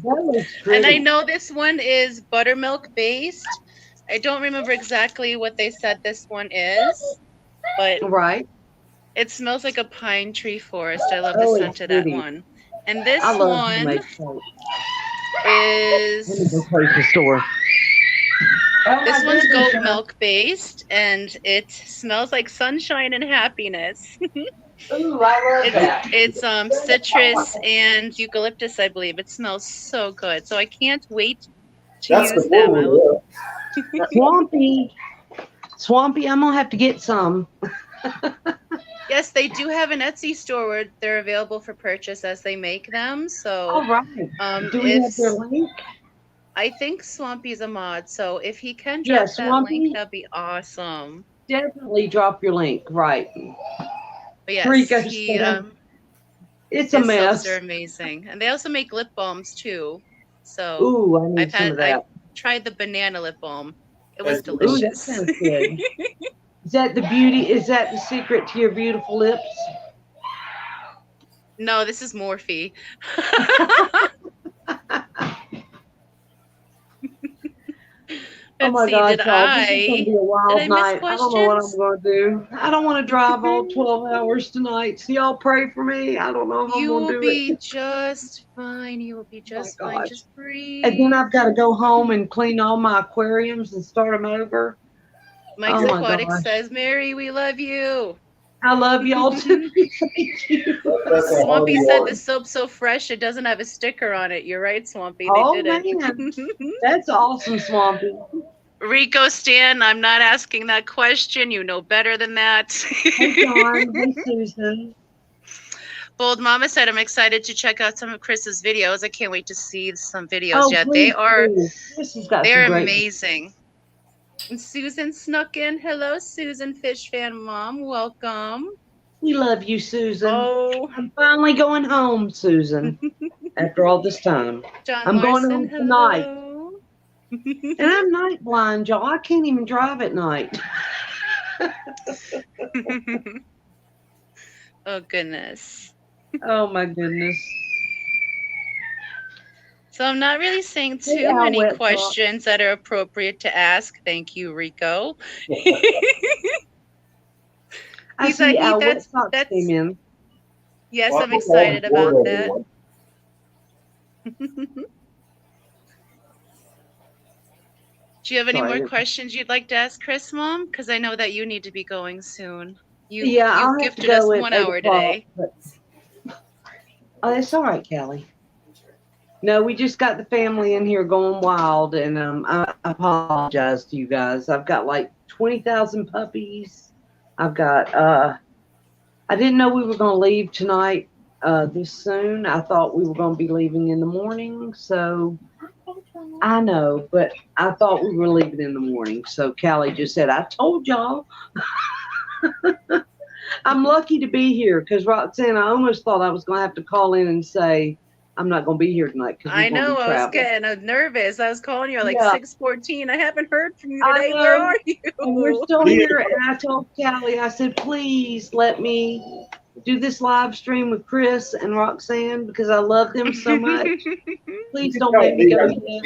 that looks And I pretty. know this one is buttermilk based. I don't remember exactly what they said this one is, but Right? it smells like a pine tree forest. I love the Oh, it's scent of that pretty. one. And I this love one homemade soap. Let me go is close the store. Oh this my one's goodness, goat y'all. milk based, and it smells like sunshine and happiness. Ooh, I love that. It's citrus and eucalyptus, I believe. It smells so good. So I can't wait to That's the use them. I will. one. Swampy. Swampy, I'm gonna have to get some. Yes, they do have an Etsy store where they're available for purchase as they make them. So All right. Do we have their if link? I think Swampy's a mod, so if he can Yeah, drop that link, Swampy, that'd be awesome. definitely drop your link. Right. But yes, Rico he said it's a his soaps are mess. amazing, and they also make lip balms too. So Ooh, I need some of I that. tried the banana lip balm. It was That's Ooh, that delicious. sounds good. Is that the beauty? Is that the secret to your beautiful lips? No, this is Morphe. Oh Let's my see, gosh, y'all, this is going to be a did wild I miss night. I don't know what I'm questions? going to do. I don't want to drive all 12 hours tonight. So y'all pray for me. I don't know if I'm You going to will do it. be just fine. You will be Oh my just fine. gosh. Just And then breathe. I've got to go home and clean all my aquariums and start them over. Mike's Oh my Aquatics gosh. says, Mary, we love you. I love y'all too. Thank you. That's a hard Swampy said the one. soap's so fresh it doesn't have a sticker on it. You're right, Swampy. They Oh didn't. man, that's awesome, Swampy. Rico Stan, I'm not asking that question. You know better than that. Hey John. Hey Susan. Bold Mama said, I'm excited to check out some of Chris's videos. I can't wait to see some videos. Oh Yeah, please do. This has got some they're great. amazing. And Susan snuck in. Hello, Susan, Fish fan mom. Welcome. We love you, Susan. Oh, I'm finally going home, Susan. After all this time, John I'm going Larson, home tonight. hello. And I'm night blind, y'all. I can't even drive at night. Oh, goodness. Oh my goodness. So I'm not really seeing Hey, too many Owlet Talk. questions that are appropriate to ask. Thank you, Rico. I He's see he, Owlet Talk that's came in. yes, Well, I'm excited about that. Do you have any Sorry. more questions you'd like to ask Chris, Mom? Because I know that you need to be going soon. Yeah, I'll You've have to gifted us go at 1 8 hour o'clock. today. But... Oh, that's all right, Callie. No, we just got the family in here going wild, and I apologize to you guys. I've got like 20,000 puppies. I've got I didn't know we were going to leave tonight this soon. I thought we were going to be leaving in the morning. So I know, but I thought we were leaving in the morning. So Callie just said, I told y'all. I'm lucky to be here because Roxanne, I almost thought I was going to have to call in and say, I'm not going to be here tonight because I we're going to know, be I was traveling. getting nervous. I was calling you at like Yeah. 6:14. I haven't heard from you I today. Where know. are you? And we're still here. And I told Callie, I said, please let me do this live stream with Chris and Roxanne because I love them so much. Please don't make me go yet.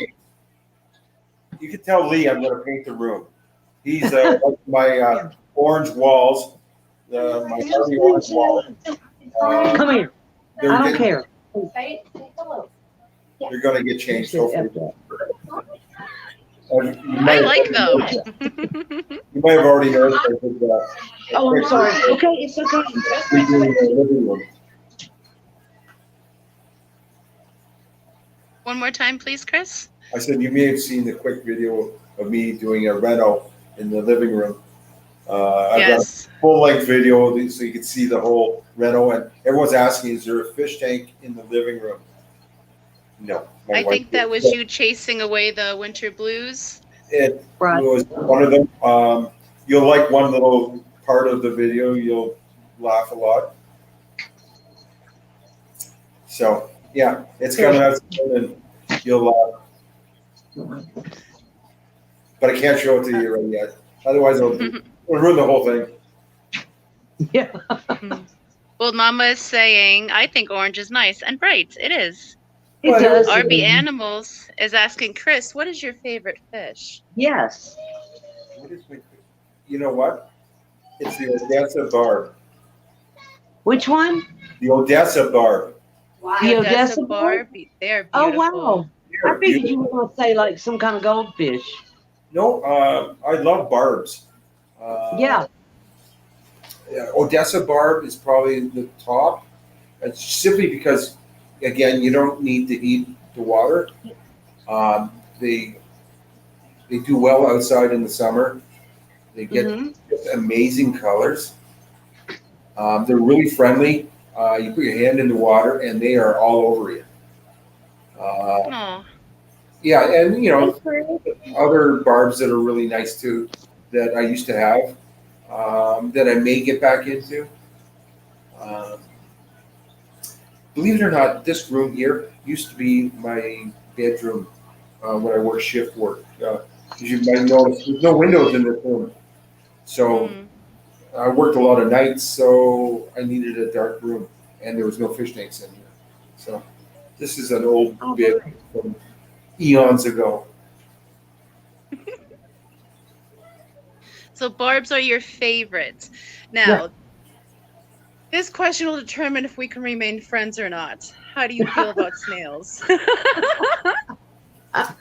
You can tell Lee I'm going to paint the room. He's like my orange walls, my Harvey orange walls. Come here. I don't care. They're going to get changed. Hopefully. I like them. You might have already noticed. Oh, I'm sorry. Okay, it's okay. Redoing the living room. One more time, please, Chris. I said you may have seen the quick video of me doing a reno in the living room. I've got a full-length video so you can see the whole reno, and everyone's asking, is there a fish tank in the living room? No. I think that was you chasing away the winter blues. It was one of them. You'll like one little part of the video. You'll laugh a lot. So, yeah, it's coming out soon, and you'll laugh. But I can't show it to you right yet. Otherwise, it'll ruin the whole thing. Yeah. Well, Mama is saying, I think orange is nice and bright. It is. It Well, does. RB Animals is asking, Chris, what is your favorite fish? Yes. What is my, you know what? It's the Odessa barb. Which one? The Odessa barb. The Odessa barb. They're Oh, beautiful. wow. I figured you were going to say like some kind of goldfish. No, I love barbs. Yeah. Odessa barb is probably the top. It's simply because, again, you don't need to heat the water. They do well outside in the summer. They get amazing colors. They're really friendly. You put your hand in the water and they are all over you. Oh, Yeah, and you know, other barbs that are really nice too that I used to have that I may get back into. Believe it or not, this room here used to be my bedroom when I worked shift work. As you might notice, there's no windows in this room. So I worked a lot of nights, so I needed a dark room, and there was no fish tanks in here. So this is an old bit from eons ago. So barbs are your favorites. Now, this question will determine if we can remain friends or not. How do you feel about snails? Well,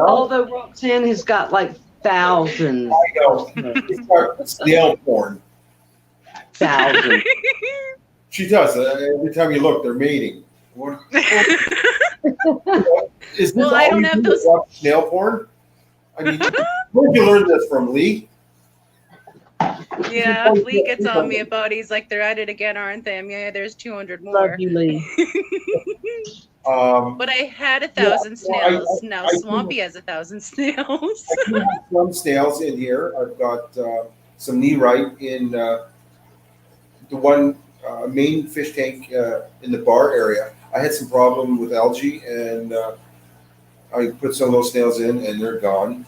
Although Roxanne has got like thousands. I know. It's got snail porn. Thousands. She does. Every time you look, they're mating. What? Is this Well, I don't have those- snail porn? I mean, where'd you learn this from, Lee? Yeah, Lee gets on me about. He's like, they're at it again, aren't they? Yeah, there's 200 more. Love you, Lee. But I had 1,000 snails. Now I Swampy has 1,000 snails. I do have some snails in here. I've got some nearite in the one main fish tank in the bar area. I had some problem with algae, and I put some of those snails in, and they're gone.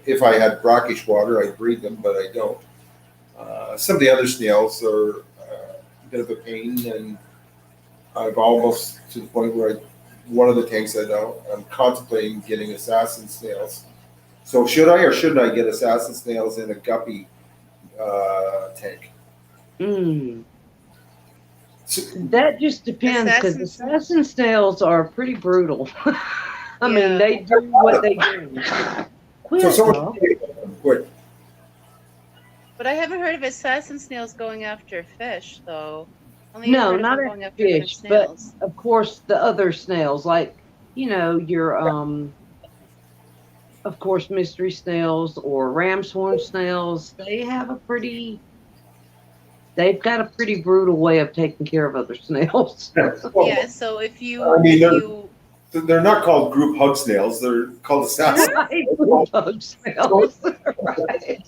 If I had brackish water, I'd breed them, but I don't. Some of the other snails are a bit of a pain, and I've almost to the point where one of the tanks I'm contemplating getting assassin snails. So should I or shouldn't I get assassin snails in a guppy tank? So, That just depends because assassin snails are pretty brutal. I mean, they do what they do. so someone quit. But I haven't heard of assassin snails going after fish, though. No, not after fish, but of course the other snails, like your of course mystery snails or ram's horn snails. They've got a pretty brutal way of taking care of other snails. Yeah, so if you, they're not called group hug snails. They're called assassin. Group hug snails. Right.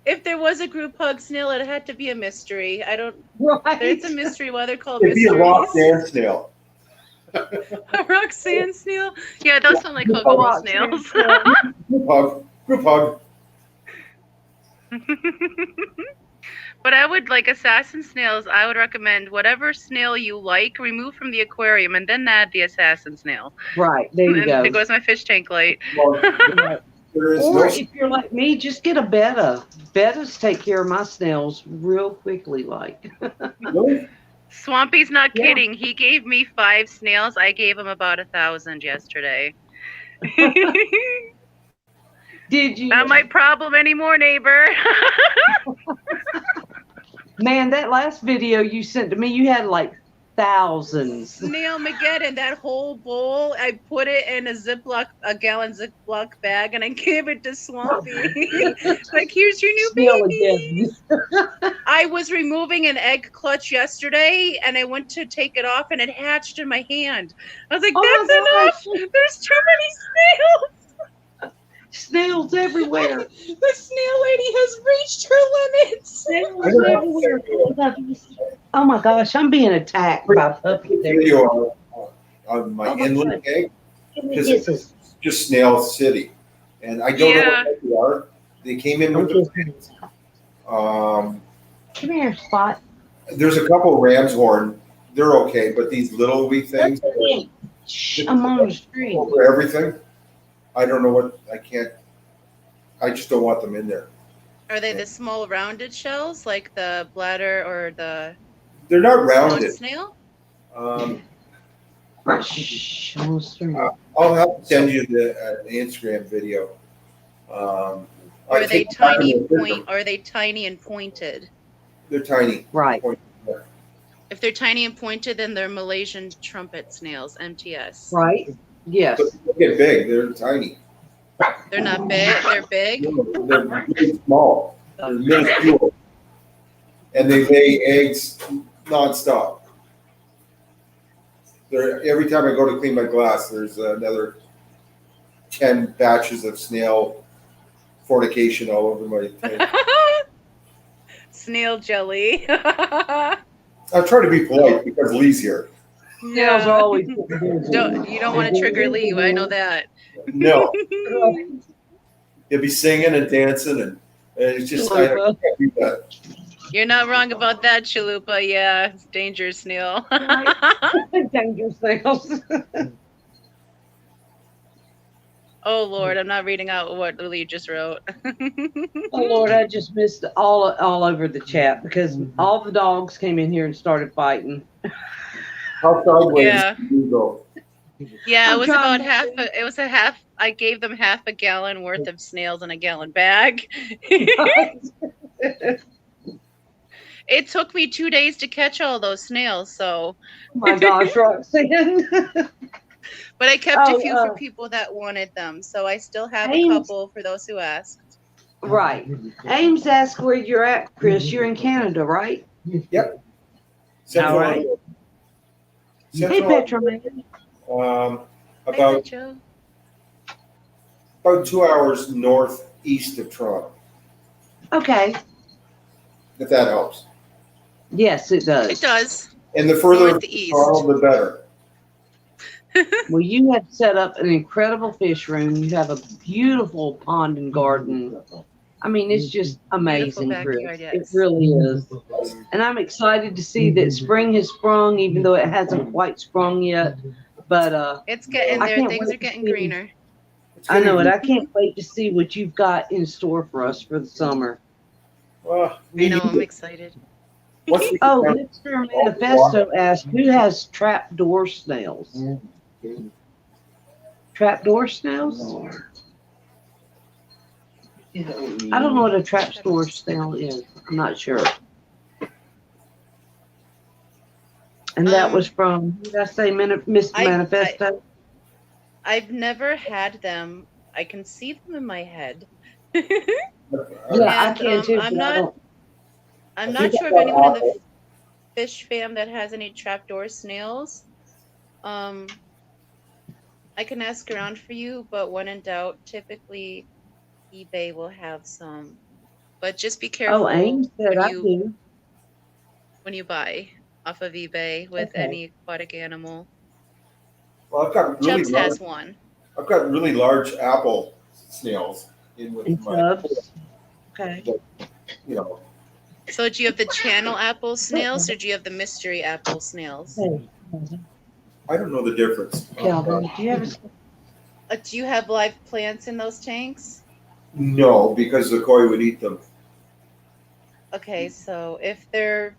If there was a group hug snail, it had to be a mystery. Right. It's a mystery why they're called It'd be mysteries. a rock sand snail. A rock sand snail? Yeah, those sound like huggable snails. Group hug. But I would like assassin snails. I would recommend whatever snail you like, remove from the aquarium, and then add the assassin snail. Right, there you go. There goes my fish tank light. Well, or if you're like me, just get a betta. Bettas take care of my snails real quickly, like. Really? Swampy's not kidding. He gave me 5 snails. I gave him about 1,000 yesterday. Did you? Not my problem anymore, neighbor. Man, that last video you sent to me, you had like thousands. Snail Mageddon, that whole bowl, I put it in a gallon Ziploc bag, and I gave it to Swampy. Like, here's your new baby. I was removing an egg clutch yesterday, and I went to take it off, and it hatched in my hand. I was like, that's enough. There's too many snails. Snails everywhere. The snail lady has reached her limits. Snails everywhere. Oh my gosh, I'm being attacked by puppies. Video on my inland tank. It's just Snail City, and I don't know what they are. They came in with the Come here, Spot. There's a couple ram's horn. They're okay, but these little wee things Shh, I'm on the street. over everything. I don't know what I can't. I just don't want them in there. Are they the small rounded shells like the bladder or the They're not pond rounded. snail? Shh, I'm on the street. I'll have to send you the Instagram video. Or I are they think tiny they're point? Or are they tiny and pointed? They're tiny. Right. If they're tiny and pointed, then they're Malaysian trumpet snails, MTS. Right? Yes. But they get big. They're tiny. They're not big. They're big. They're really small. They're minuscule. And they lay eggs nonstop. Every time I go to clean my glass, there's another 10 batches of snail fornication all over my tank. Snail jelly. I'm trying to be polite because Lee's here. Snails are always you don't want to trigger Lee. I know that. No. He'll be singing and dancing, and it's just, I can't do that. You're not wrong about that, Chalupa. Yeah, it's dangerous snail. Dangerous snails. Oh Lord, I'm not reading out what Lee just wrote. Oh Lord, I just missed all over the chat because all the dogs came in here and started fighting. How sideways Yeah. do you go? Yeah, it I'm was trying about to- half. It was a half. I gave them half a gallon worth of snails in a gallon bag. It took me 2 days to catch all those snails. So, Oh my gosh, Roxanne. but I kept Oh, a few for people that wanted them. So I still have a Ames- couple for those who asked. Right. Ames asked where you're at, Chris. You're in Canada, right? Yep. Central All right. Ontario. Hey, Central, Petra, man. Hi, about Joe. 2 hours northeast of Toronto, Okay. if that helps. Yes, it does. It does. And the further Northeast. Toronto, the better. Well, you have set up an incredible fish room. You have a beautiful pond and garden. I mean, it's just amazing, Beautiful Chris. backyard, It yes. really is. And I'm excited to see that spring has sprung, even though it hasn't quite sprung yet. But It's getting I there. can't Things wait are to getting see- greener. It's I know gonna it. I can't wait to see what you've got in store for us for the summer. Well, I know. I'm excited. what's the Oh, Mr. Manifesto asked, who has trapdoor snails? Trapdoor snails? I don't know what a trapdoor snail is. I'm not sure. And that was from, did I say Mr. Manifesto? I've never had them. I can see them in my head. Yeah, I And, can too. I'm but I not- don't- I'm not sure if anyone in the fish fam that has any trapdoor snails. I can ask around for you, but when in doubt, typically eBay will have some. But just be careful Oh, Ames said when I you do. when you buy off of eBay with Okay. any aquatic animal. Well, Chubbs has one. I've got really large apple snails in with And my, Tubbs. Okay. you know, So do you have the channel apple snails or do you have the mystery apple snails? Hey, I don't know the difference. Calvin, do you have a Do you have live plants in those tanks? No, because the koi would eat them. Okay, so if they're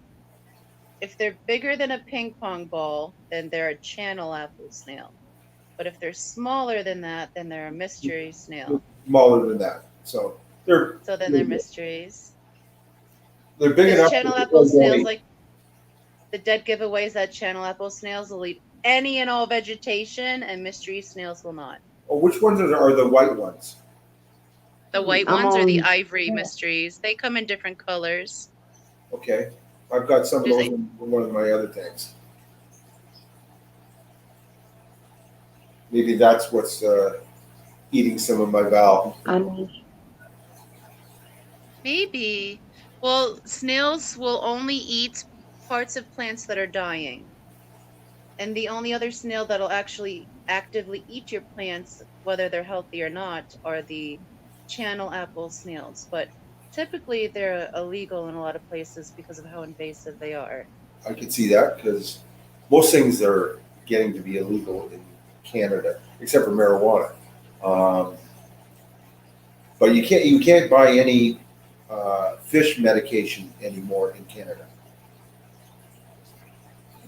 bigger than a ping pong ball, then they're a channel apple snail. But if they're smaller than that, then they're a mystery snail. Smaller than that, so they're So then they're mysteries. big Because enough. channel that apple they don't snails, eat. like the dead giveaways, that channel apple snails will eat any and all vegetation, and mystery snails will not. Oh, which ones are the white ones? The white I'm ones are the on- ivory mysteries. They come in different colors. Okay, I've got some of There's those in one of my other tanks. Maybe that's what's eating some of my valve. I mean, Maybe. Well, snails will only eat parts of plants that are dying. And the only other snail that'll actually actively eat your plants, whether they're healthy or not, are the channel apple snails. But typically they're illegal in a lot of places because of how invasive they are. I can see that because most things are getting to be illegal in Canada, except for marijuana. But you can't buy any fish medication anymore in Canada.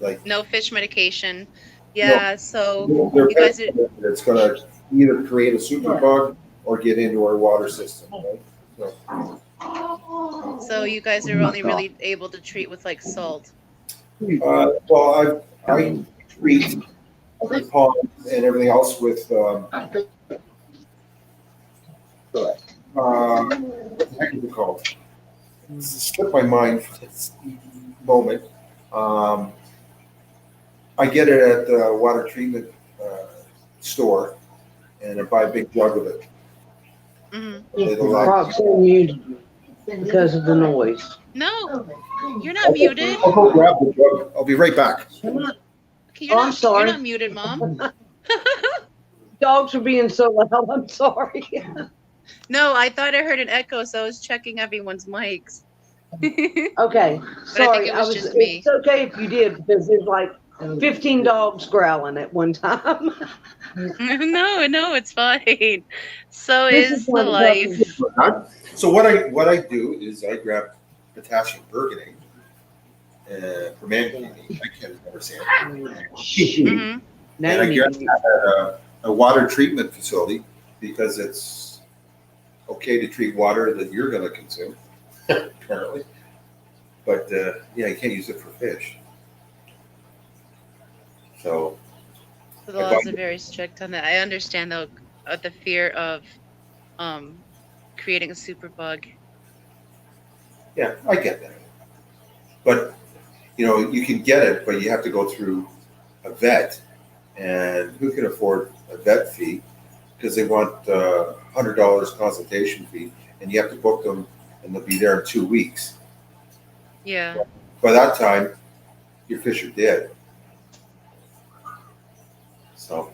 Like No fish medication. no, Yeah, so they're you guys are, it's going to either create a superbug or get into our water system. Right? so you guys are only really able to treat with like salt. Well, I treat the pond and everything else with what the heck is it called? It's slipped my mind for this moment. I get it at the water treatment store, and I buy a big jug of it. Mm-hmm. Proximity because of the noise. No, you're not muted. I'll go grab the jug. I'll be right back. Okay, I'm sorry. You're not muted, Mom. Dogs are being so loud. I'm sorry. No, I thought I heard an echo, so I was checking everyone's mics. Okay, sorry. it was just me. It's okay if you did because there's like 15 dogs growling at one time. No, it's fine. So is the life. So what I do is I grab potassium permanganate, permanganate. I can't ever say it. Mm-hmm. And I get a water treatment facility because it's okay to treat water that you're going to consume, apparently. But yeah, you can't use it for fish. So the laws are very strict on that. I understand though the fear of creating a superbug. Yeah, I get that. But you can get it, but you have to go through a vet, and who can afford a vet fee? Because they want $100 consultation fee, and you have to book them, and they'll be there in 2 weeks. Yeah. By that time, your fish are dead. So.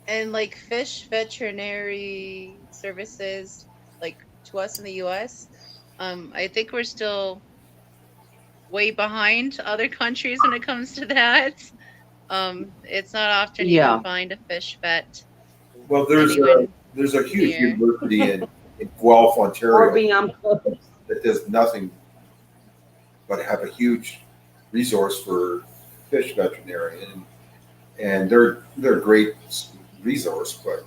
And like fish veterinary services, like to us in the U.S., I think we're still way behind other countries when it comes to that. It's not often you can find a fish vet. Well, there's a huge university in Guelph, Ontario, that does nothing but have a huge resource for fish veterinarian, and they're a great resource, but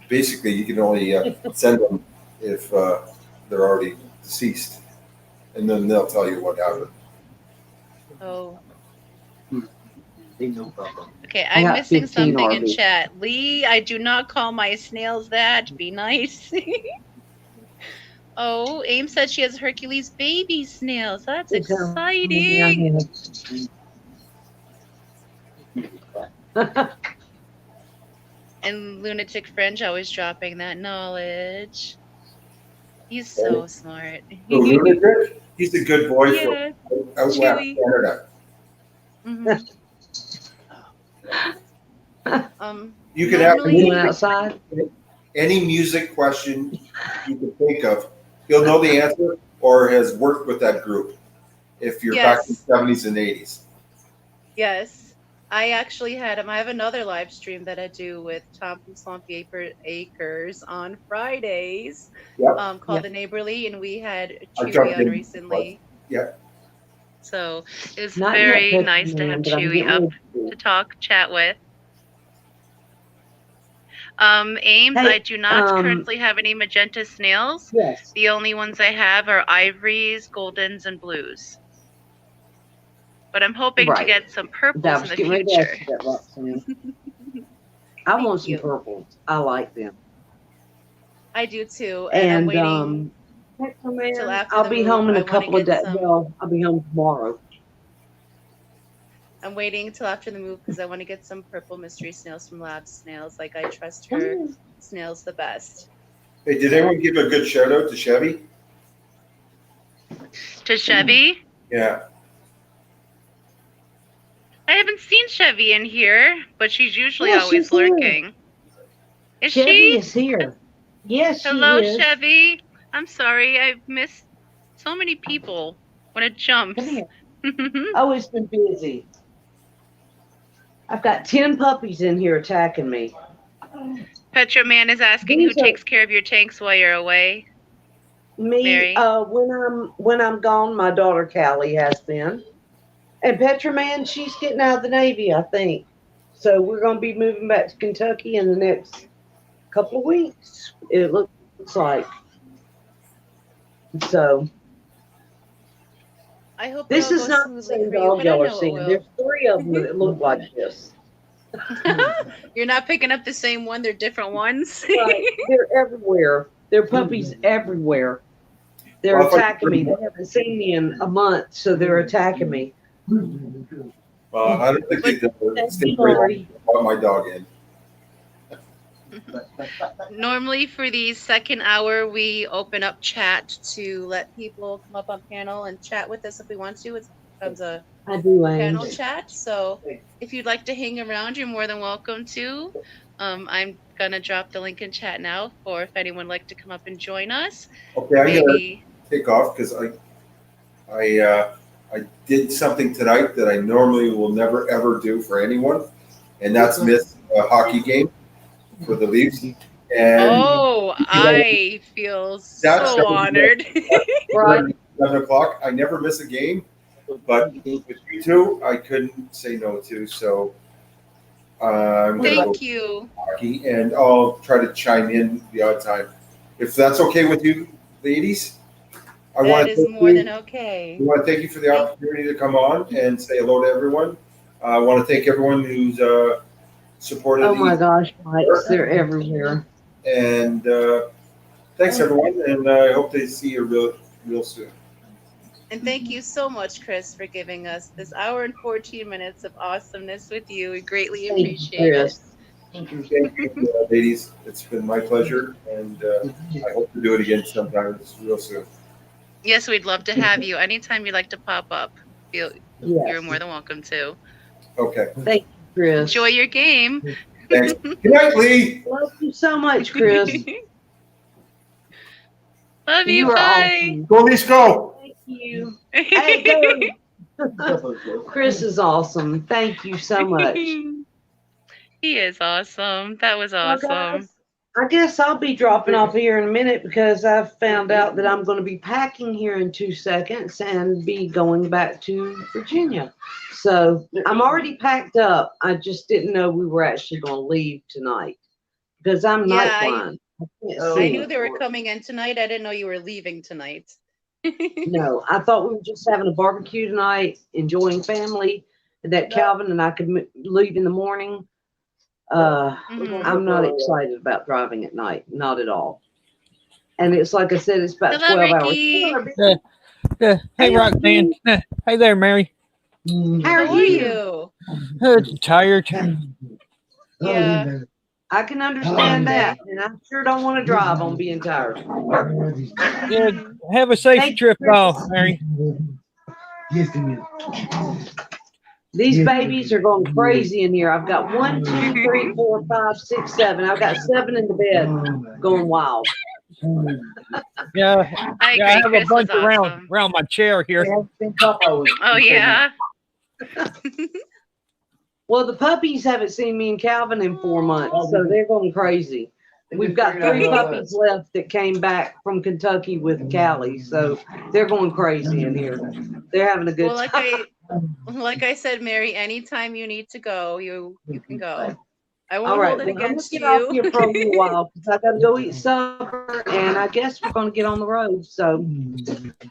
basically you can only send them if they're already deceased, and then they'll tell you what happened. Oh. No problem. Okay, I'm missing something in chat. Lee, I do not call my snails that. Be nice. Oh, Aim said she has Hercules baby snails. That's exciting. And Lunatic Fringe always dropping that knowledge. He's so smart. Lunatic? He's a good boy for out west Canada. Mm-hmm. You can ask him outside any music question you can think of. He'll know the answer or has worked with that group if you're back in the 70s and 80s. Yes. I actually I have another live stream that I do with Tom from Swampy Acres on Fridays called The Neighborly, and we had Chewy on recently. Yeah. So it's very nice to have Chewy up to chat with. Ames, I do not currently have any magenta snails. Yes. The only ones I have are ivories, goldens, and blues. But I'm hoping to get some purples in the future. I want some purples. I like them. I do too. And I'm waiting till after I'll be home in a couple of days. Well, I'll be home tomorrow. I'm waiting till after the move because I want to get some purple mystery snails from Lab Snails. Like, I trust her snails the best. Hey, did anyone give a good shout out to Chevy? To Chevy? Yeah. I haven't seen Chevy in here, but she's usually always lurking. Is Chevy she? Is here. Yes, Hello, she is. Chevy. I'm sorry. I've missed so many people when it jumps. Come here. Oh, it's been busy. I've got 10 puppies in here attacking me. Petra Man is asking These who are- takes care of your tanks while you're away. Me, Mary? when I'm gone, my daughter Callie has been. And Petra Man, she's getting out of the Navy, I think. So we're going to be moving back to Kentucky in the next couple of weeks. It looks like. So I hope this it all is goes not the smoothly same for you, dog but I y'all are know it seeing. will. There's 3 of them that look like this. You're not picking up the same one. They're different ones. Right. They're everywhere. There are puppies everywhere. They're Well, if I- attacking me. They haven't seen me in a month, so they're attacking me. I don't think they Thank stay you, very Marty. long about my dog in. Normally for the second hour, we open up chat to let people come up on panel and chat with us if we want to. It becomes a I do, panel Ange. chat. So if you'd like to hang around, you're more than welcome to. I'm gonna drop the link in chat now for if anyone would like to come up and join us. Okay, I'm gonna Maybe take off because I did something tonight that I normally will never ever do for anyone, and that's miss a hockey game for the Leafs. And I feel That's so so honored. Right. 11 o'clock, I never miss a game, but with you two, I couldn't say no to. So I'm gonna go Thank you. hockey, and I'll try to chime in the odd time, if that's okay with you, ladies. I want That to is more than okay. I want to thank you for the opportunity to come on and say hello to everyone. I want to thank everyone who's supported Oh my these, gosh, Mike, they're everywhere. and thanks everyone, and I hope to see you real soon. And thank you so much, Chris, for giving us this hour and 14 minutes of awesomeness with you. We greatly Thank you, appreciate it. Chris. Thank you, ladies. It's been my pleasure, and I hope to do it again sometime real soon. Yes, we'd love to have you. Anytime you'd like to pop up, you're Yes. more than welcome to. Okay. Thank you, Chris. Enjoy your game. Thanks. Good night, Lee. Love you so much, Chris. Love you. You are Bye. awesome. Go, Leafs, go. Thank you. Hey, go. Chris is awesome. Thank you so much. He is awesome. That was Well, awesome. guys, I guess I'll be dropping off here in a minute because I've found out that I'm going to be packing here in 2 seconds and be going back to Virginia. So I'm already packed up. I just didn't know we were actually going to leave tonight because I'm Yeah, night blind. I can't I see. knew they were coming in tonight. I didn't know you were leaving tonight. No, I thought we were just having a barbecue tonight, enjoying family, and that Calvin and I could leave in the morning. I'm not excited about driving at night, not at all. And it's like I said, it's about Hello, 12 Ricky. hours. Hey, Hey, Roxanne. Hey there, Mary. How How are are you? you? Tired. Yeah. I can understand that, and I sure don't want to drive on being tired. Yeah, have a safe Thank trip, you, Chris. Mary. These babies are going crazy in here. I've got 1, 2, 3, 4, 5, 6, 7. I've got 7 in the bed going wild. Yeah, I agree. I have a Chris bunch was awesome. around my chair here. Oh, yeah. Well, the puppies haven't seen me and Calvin in 4 months, so they're going crazy. We've got 3 puppies left that came back from Kentucky with Callie, so they're going crazy in here. They're having a good Well, time. like I said, Mary, anytime you need to go, you can go. I All won't right, hold it well, I'm gonna against get off you. here for a little while because I gotta go eat supper, and I guess we're gonna get on the road. So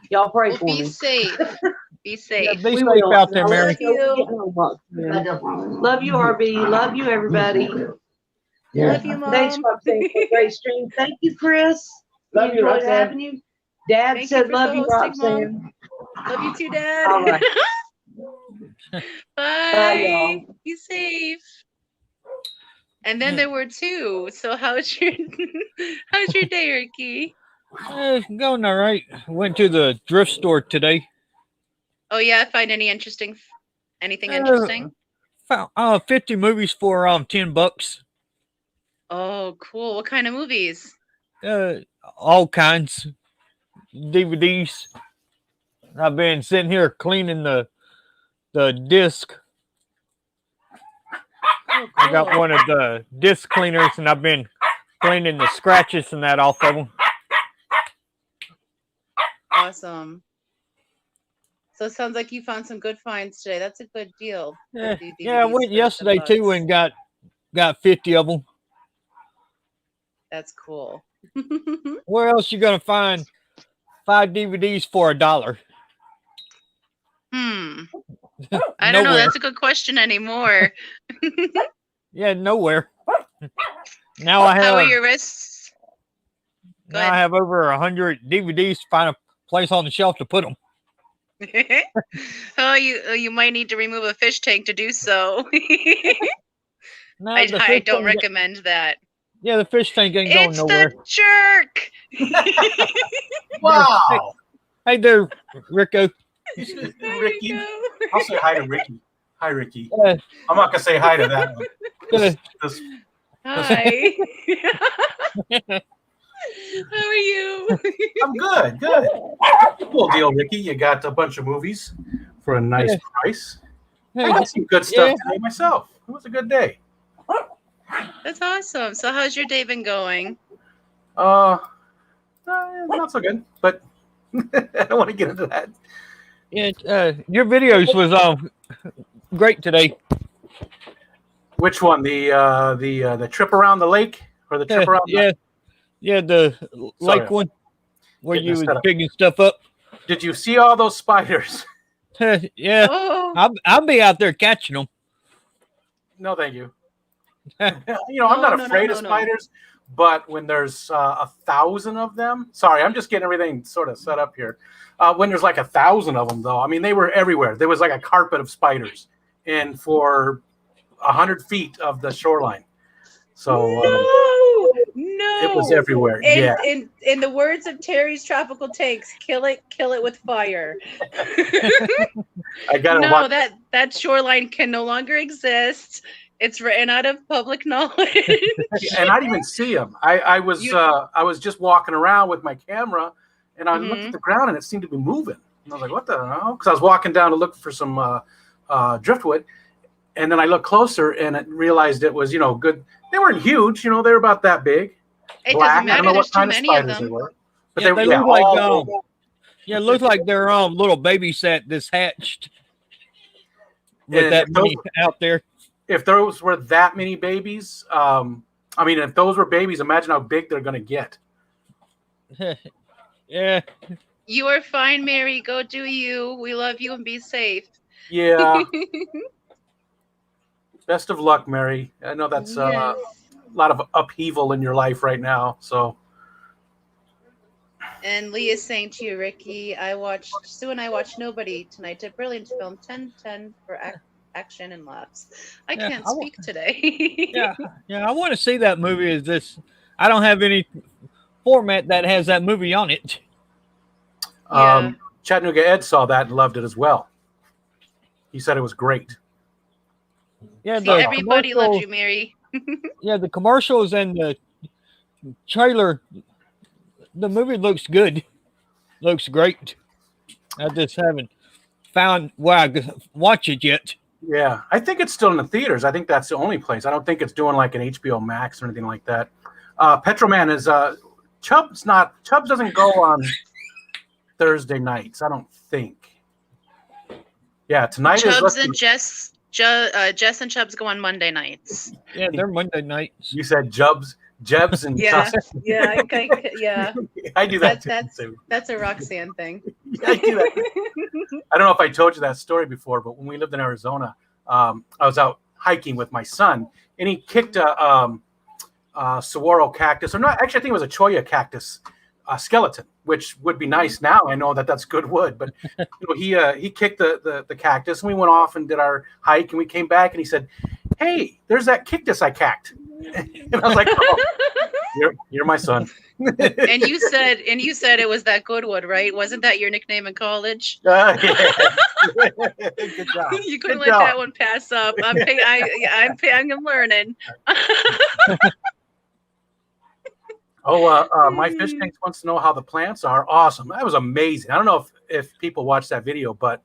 y'all pray Well, for be me. safe. Be Yeah, safe. be We safe will. out there, I'll Mary. let you know when we get home, Roxanne. Love you, RB. Love you, everybody. Love you, Mom. Thanks, Roxanne, for a great stream. Thank you, Chris. Love you, Enjoyed Roxanne. having you. Dad Thank you said, for "Love you, co-hosting, Mom. Roxanne." Love you too, Dad. All right. Bye. y'all. Be safe. And then there were 2. So how's your day, Ricky? Going all right. Went to the thrift store today. Oh yeah, find anything interesting? Found 50 movies for $10. Oh, cool. What kind of movies? All kinds. DVDs. I've been sitting here cleaning the disc. Oh, I got cool. one of the disc cleaners, and I've been cleaning the scratches and that off of them. Awesome. So it sounds like you found some good finds today. That's a good deal. Yeah, The yeah. I DVDs went for yesterday $10. too and got 50 of them. That's cool. Where else you gonna find 5 DVDs for $1? I don't know. Nowhere. That's a good question anymore. Yeah, nowhere. Now I How are have your wrists? Go now I have over 100 DVDs to find a place on the shelf to put them. Oh, you might need to remove a fish tank to do so. No, I the don't fish tank- recommend that. Yeah, the fish tank ain't going It's nowhere. the jerk. Wow. Hey there, Rico. There you Ricky. go. I'll say hi to Ricky. Hi, Ricky. Uh, I'm not gonna say hi to that one. uh, This- Hi. How are you? I'm good. Good. Cool deal, Ricky. You got a bunch of movies for a nice Yeah. price. I hey, got some good stuff Yeah. today myself. It was a good day. That's awesome. So how's your day been going? Not so good, but I don't want to get into that. yeah, your videos was great today. Which one? The trip around the lake or the trip around? Yeah, the lake Sorry. one where Getting you us was set up. picking stuff up. Did you see all those spiders? Yeah, Oh, I'll be out there catching them. No, thank you. I'm not afraid of no. spiders, but when there's 1,000 of them, sorry, I'm just getting everything sort of set up here. When there's like 1,000 of them, though, I mean, they were everywhere. There was like a carpet of spiders, and for 100 feet of the shoreline. So no. it was everywhere. Yeah. In the words of Terry's Tropical Takes, kill it with fire. I got to No, watch. that shoreline can no longer exist. It's written out of public knowledge. And I didn't even see them. I was just walking around with my camera, and I looked at the ground, and it seemed to be moving. And I was like, "What the hell?" Because I was walking down to look for some driftwood, and then I looked closer, and I realized it was good. They weren't huge, they were about that big. It Black. doesn't I don't matter. know There's what too kind of many of spiders they them. were, but Yeah, they they were look like all it looks like they're little babies that this hatched with And that those- many out there. If those were that many babies, if those were babies, imagine how big they're going to get. Yeah, You are fine, Mary. Go do you. We love you and be safe. Yeah. Best of luck, Mary. I know that's Yes. a lot of upheaval in your life right now. So And Lee is saying to you, Ricky, Sue and I watched Nobody tonight. A brilliant film, 10/10 for action and laughs. I Yeah, can't I wa- speak today. yeah. I want to see that movie. Is this? I don't have any format that has that movie on it. Yeah. Chattanooga Ed saw that and loved it as well. He said it was great. Yeah, See, the everybody loves commercial- you, Mary. Yeah, the commercials and the trailer. The movie looks good. Looks great. I just haven't found where I could watch it yet. Yeah, I think it's still in the theaters. I think that's the only place. I don't think it's doing like an HBO Max or anything like that. Petroman is Chubbs doesn't go on Thursday nights. I don't think. Yeah, tonight Chubbs is. and Jess and Chubbs go on Monday nights. Yeah, they're Monday nights. You said Jebs and Yeah, Chubbs. yeah, yeah. I do that That's too. that's a Roxanne thing. I do that. I don't know if I told you that story before, but when we lived in Arizona, I was out hiking with my son, and he kicked a saguaro cactus, or not. Actually, I think it was a cholla cactus skeleton, which would be nice now. I know that that's good wood, but he kicked the cactus, and we went off and did our hike, and we came back, and he said, "Hey, there's that cactus I cacked," and I was like, "Oh, you're my son." And you said it was that Goodwood, right? Wasn't that your nickname in college? Yeah. Good job. You couldn't Good let job. that one pass up. I'm learning. Oh, my fish tank wants to know how the plants are. Awesome. That was amazing. I don't know if people watched that video, but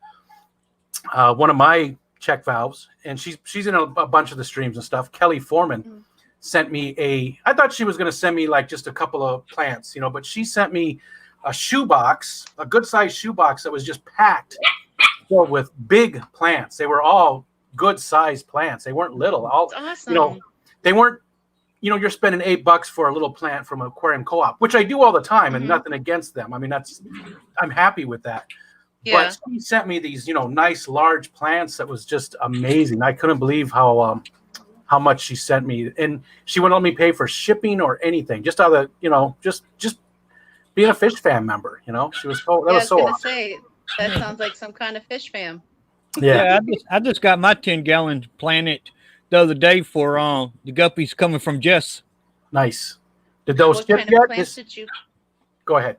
one of my check valves, and she's in a bunch of the streams and stuff. Kelly Foreman sent me I thought she was going to send me like just a couple of plants, but she sent me a shoebox, a good sized shoebox that was just packed filled with big plants. They were all good sized plants. They weren't little. All, That's awesome. they weren't, you're spending $8 for a little plant from an aquarium co-op, which I do all the time, and nothing against them. I mean, I'm happy with that. Yeah. But she sent me these, nice large plants that was just amazing. I couldn't believe how much she sent me, and she wouldn't let me pay for shipping or anything. Just out of just being a Fish Fam member. She was so that I was was so gonna awesome. say that sounds like some kind of fish fam. Yeah. I just got my 10-gallon planet the other day for the guppies coming from Jess. Nice. Did those What ship kind of yet? plants did you? Go ahead.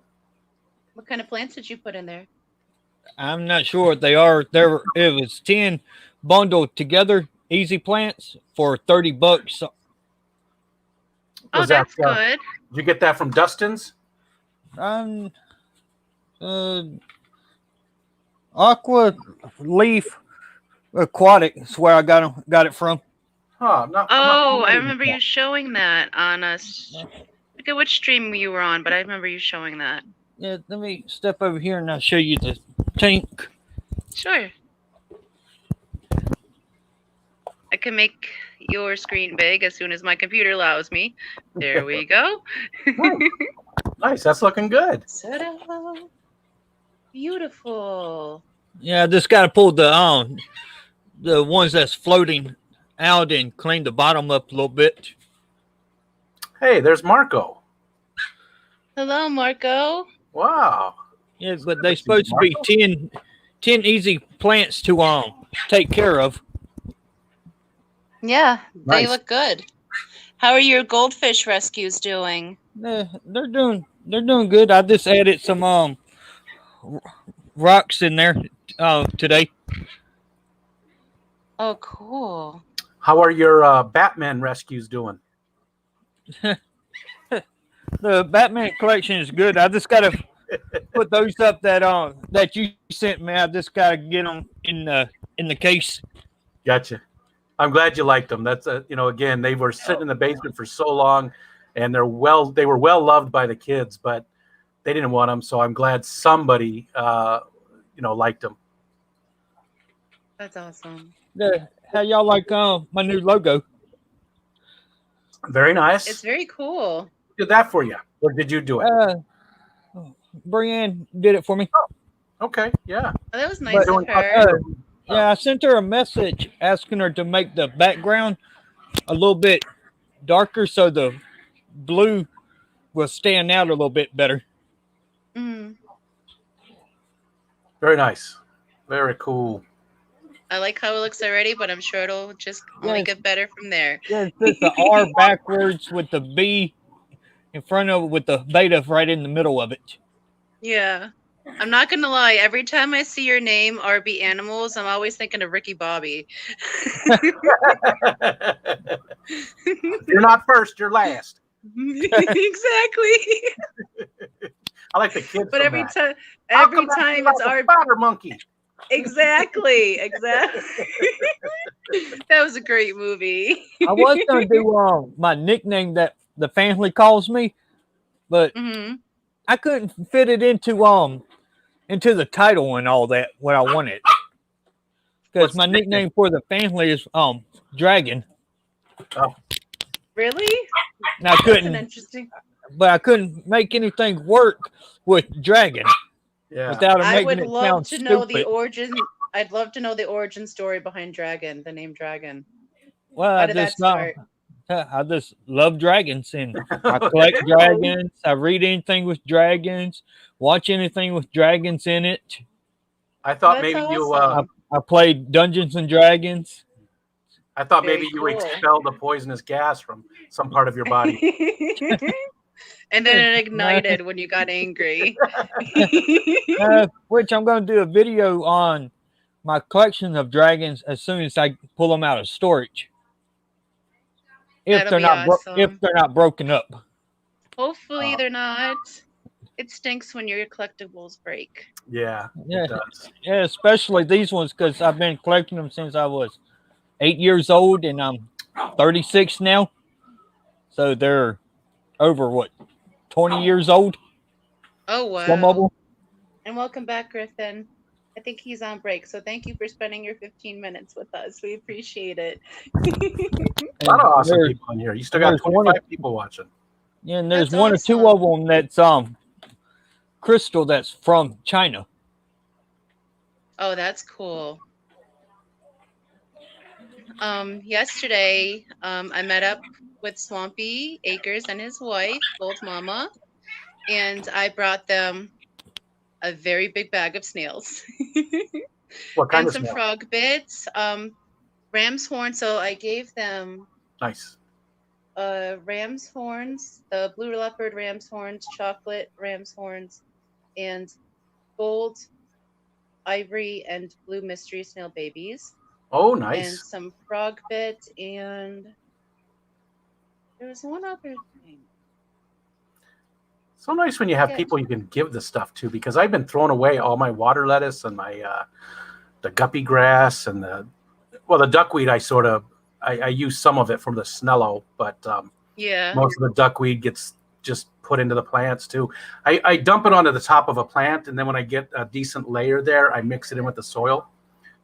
What kind of plants did you put in there? I'm not sure what they are. It was 10 bundled together, easy plants for $30. Oh, Was that, that's good. Did you get that from Dustin's? Aqua Leaf Aquatic is where I got it from. Huh, Oh, I remember you showing that on us. I forget which stream you were on, but I remember you showing that. Yeah, let me step over here and I'll show you the tank. Sure. I can make your screen big as soon as my computer allows me. There we go. Nice. That's looking good. Ta-da. Beautiful. Yeah, I just got to pull the ones that's floating out and clean the bottom up a little bit. Hey, there's Marco. Hello, Marco. Wow. Yeah, but they're supposed to be 10 easy plants to take care of. Yeah, they Nice. look good. How are your goldfish rescues doing? They're doing good. I just added some rocks in there today. Oh, cool. How are your Batman rescues doing? The Batman collection is good. I just got to put those up that you sent me. I just got to get them in the case. Gotcha. I'm glad you liked them. That's again, they were sitting in the basement for so long, and they were well loved by the kids, but they didn't want them. So I'm glad somebody liked them. That's awesome. How y'all like my new logo? Very nice. It's very cool. Who did that for you, or did you do it? Brienne did it for me. Okay, yeah. Oh, that was nice of But, her. yeah, I sent her a message asking her to make the background a little bit darker so the blue will stand out a little bit better. Mm. Very nice. Very cool. I like how it looks already, but I'm sure it'll just only get better from there. Yeah, it's just the R backwards with the B in front of it with the beta right in the middle of it. Yeah. I'm not going to lie. Every time I see your name, RB Animals, I'm always thinking of Ricky Bobby. You're not first, you're last. Exactly. I like the kids. But from every that. time How every come that time came it's out the RB. spider monkey. Exactly. That was a great movie. I was going to do my nickname that the family calls me, but I couldn't fit it into the title and all that what I wanted. Because my nickname for the family is Dragon. Oh. Really? And I couldn't, interesting. but I couldn't make anything work with Dragon. Yeah. Without I making would it love sound to know stupid. the origin. I'd love to know the origin story behind Dragon, the name Dragon. Well, How did that start? I just love dragons and I collect dragons. I read anything with dragons, watch anything with dragons in it. I thought That's maybe awesome. I played Dungeons and Dragons. I thought Very maybe you cool. expelled the poisonous gas from some part of your body. And then it ignited when you got angry. Which I'm going to do a video on my collection of dragons as soon as I pull them out of storage. If That'll they're be awesome. not broken up. Hopefully Uh, they're not. It stinks when your collectibles break. Yeah, Yeah, it does. yeah, especially these ones because I've been collecting them since I was 8 years old, and I'm 36 now. So they're over what 20 years old. Oh, Some of wow. them. And welcome back, Griffin. I think he's on break, so thank you for spending your 15 minutes with us. We appreciate it. A lot of And awesome people in here. You still got there's one 25 of people watching. yeah, and there's That's one or two of awesome. them that's crystal that's from China. Oh, that's cool. Yesterday, I met up with Swampy Acres and his wife, Gold Mama, and I brought them a very big bag of snails What kind and of some snail? frog bits, ram's horn. So I gave them Nice. ram's horns, the blue leopard ram's horns, chocolate ram's horns, and gold, ivory, and blue mystery snail babies, Oh, and nice. some frog bit, and there was one other thing. So nice when you have Forget. people you can give the stuff to, because I've been throwing away all my water lettuce and my the guppy grass and the duckweed. I use some of it from the Snello, but Yeah. most of the duckweed gets just put into the plants too. I dump it onto the top of a plant, and then when I get a decent layer there, I mix it in with the soil,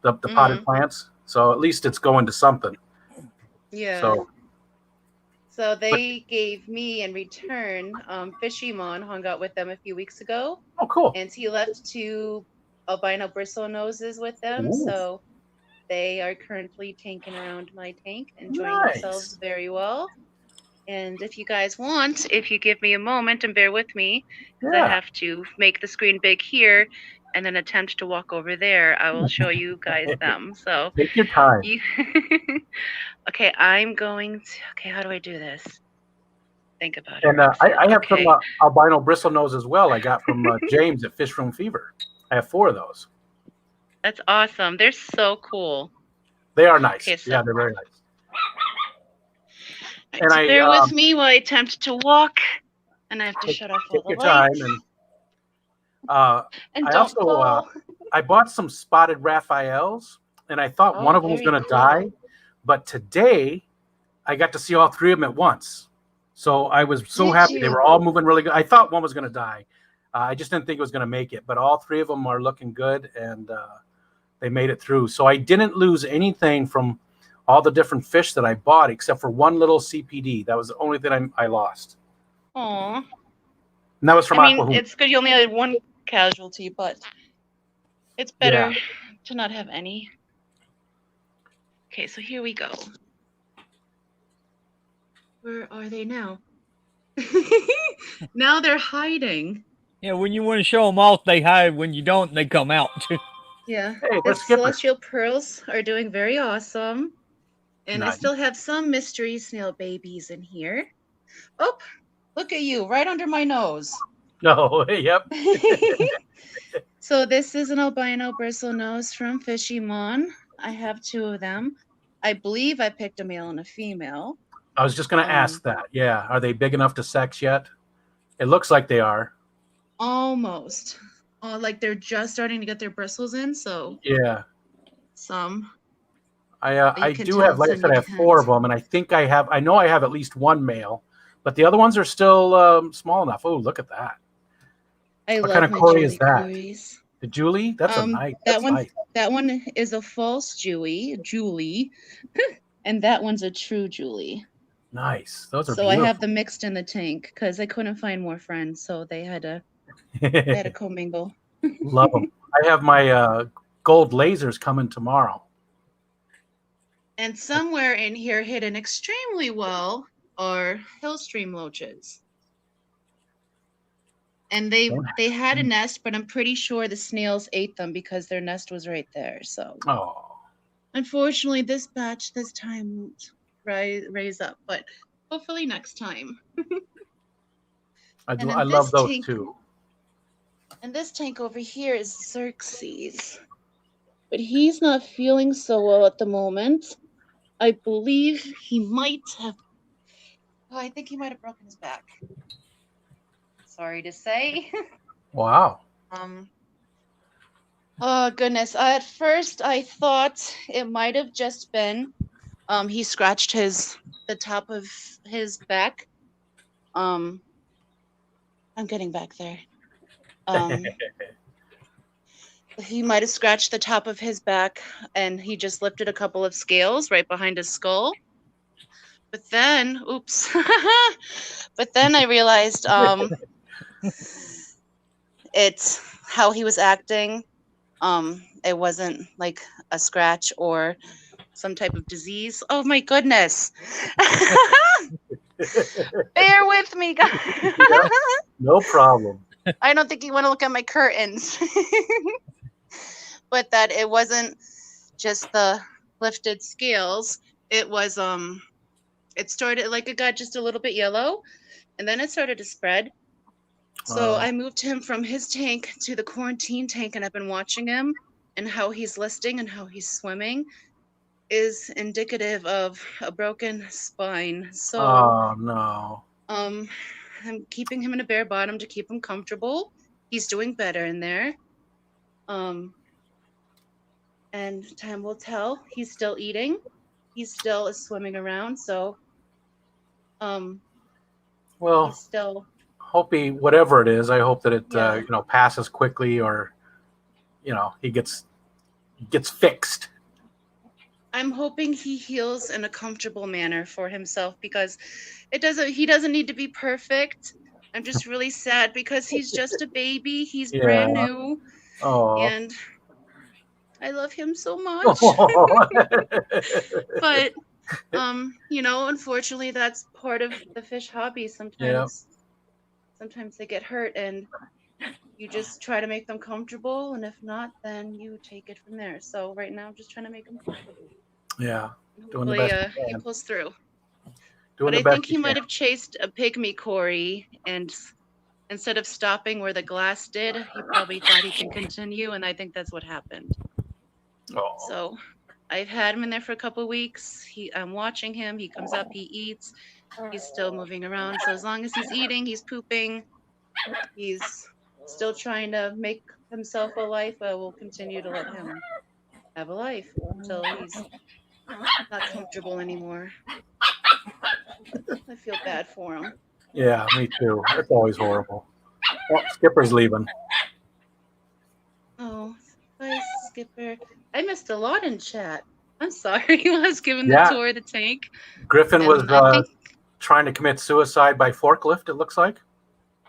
the potted plants. So at least it's going to something. Yeah. So But, they gave me in return, Fishymon hung out with them a few weeks ago, oh, cool. and he left 2 albino bristle noses with them. Ooh. So they are currently tanking around my tank, enjoying Nice. themselves very well. And if you guys want, if you give me a moment and bear with me, because I Yeah. have to make the screen big here and then attempt to walk over there, I will show you guys them. So Take your time. you okay, I'm going to, okay, how do I do this? Think about it. And real quick. I have Okay. some albino bristlenose as well. I got from James at Fish Room Fever. I have 4 of those. That's awesome. They're so cool. They are nice. Okay, so Yeah, they're very nice. and so bear with me while I attempt to walk, and I have to shut off all Take the your time. lights. And And I don't also fall. I bought some spotted Raphaels, and I thought one of them was very going to cool. die, but today I got to see all 3 of them at once. So I was so Did happy. They you? were all moving really good. I thought one was going to die. I just didn't think it was going to make it, but all 3 of them are looking good, and they made it through. So I didn't lose anything from all the different fish that I bought, except for one little CPD. That was the only thing I lost. Aw. And that was from I mean, Aqua. it's good you only had one casualty, but it's better to not have any. Okay, so here we go. Where are they now? Now they're hiding. Yeah, when you want to show them off, they hide. When you don't, they come out. Yeah. Hey, The let's skip it. celestial pearls are doing very awesome. And I Nice. still have some mystery snail babies in here. Oh, look at you, right under my nose. No, yep. So this is an albino bristlenose from Fishymon. I have 2 of them. I believe I picked a male and a female. I was just going to ask that. Yeah. Are they big enough to sex yet? It looks like they are. Almost. Like they're just starting to get their bristles in, so Yeah. some. I can do tell have, like I some said, you I have 4 of can't. them, and I know I have at least one male, but the other ones are still small enough. Oh, look at that. I What love kind of my Cory Julie is that? Cories. The Julie? That's a nice. That That's one, nice. that one is a false Julie, and that one's a true Julie. Nice. Those are So I beautiful. have them mixed in the tank because I couldn't find more friends, so they had to commingle. Love them. I have my gold lasers coming tomorrow. And somewhere in here, hidden extremely well, are hillstream loaches. And they had a nest, but I'm pretty sure the snails ate them because their nest was right there. So unfortunately, this batch this time won't raise up, but hopefully next time. I love those too. And this tank over here is Xerxes. But he's not feeling so well at the moment. I believe he might have... Oh, I think he might have broken his back. sorry to say. Wow. Oh goodness. At first I thought it might have just been he scratched the top of his back. I'm getting back there. He might have scratched the top of his back and he just lifted a couple of scales right behind his skull. But then, oops. But then I realized it's how he was acting. It wasn't like a scratch or some type of disease. Oh my goodness. Bear with me, guys. Yeah, no problem. I don't think you want to look at my curtains. But that it wasn't just the lifted scales. It was it started like it got just a little bit yellow and then it started to spread. So I moved him from his tank to the quarantine tank, and I've been watching him, and how he's listing and how he's swimming is indicative of a broken spine. So Oh no. I'm keeping him in a bare bottom to keep him comfortable. He's doing better in there. And time will tell. He's still eating. He still is swimming around. So Well, he's still whatever it is, I hope that it Yeah. Passes quickly, or he gets fixed. I'm hoping he heals in a comfortable manner for himself, because he doesn't need to be perfect. I'm just really sad because he's just a baby. He's brand Yeah. new, Oh. and I love him so much. But unfortunately that's part of the fish hobby. Sometimes they get hurt, and you just try to make them comfortable, and if not, then you take it from there. So right now I'm just trying to make him comfortable. Yeah. Doing the Hopefully best you he can. pulls through. Doing But the I best think he you might can. have chased a pygmy Cory, and instead of stopping where the glass did, he probably thought he can continue, and I think that's what happened. Oh. So I've had him in there for a couple of weeks. I'm watching him. He comes up, he eats. He's still moving around. So as long as he's eating, he's pooping, he's still trying to make himself a life, we'll continue to let him have a life until he's not comfortable anymore. I feel bad for him. Yeah, me too. It's always horrible. Oh, Skipper's leaving. Oh, bye, Skipper. I missed a lot in chat. I'm sorry. I was giving the Yeah. tour of the tank. Griffin And was I think, trying to commit suicide by forklift, it looks like.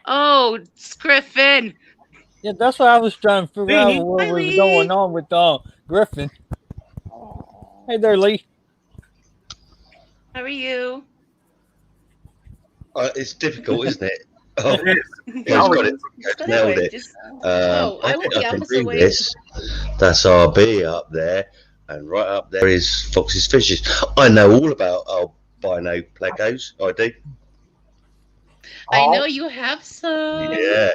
oh, it's Griffin. Yeah, that's what I was trying to figure out Lee. what Hi, was Lee. going on with Griffin. Hey there, Lee. How are you? It's difficult, isn't it? Oh, he's Oh, got it. But Nailed anyway, it. just, I I went think the I can opposite do way. this. That's RB up there, and right up there is Fox's Fishes. I know all about albino placos. I do. I know you have some. Yeah,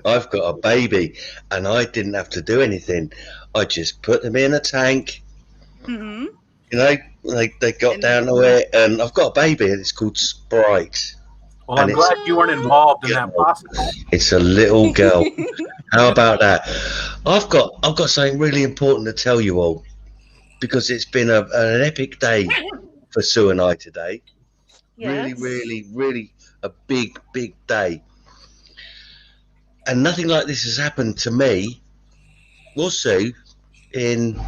I've got a baby, and I didn't have to do anything. I just put them in a tank. Mm-hmm. They got And- down to it, and I've got a baby, and it's called Sprite. Well, I'm And glad you weren't involved in that process. It's a little girl. How about that? I've got something really important to tell you all, because it's been an epic day for Sue and I today. Really, Yes. really, really a big, big day. And nothing like this has happened to me or Sue in,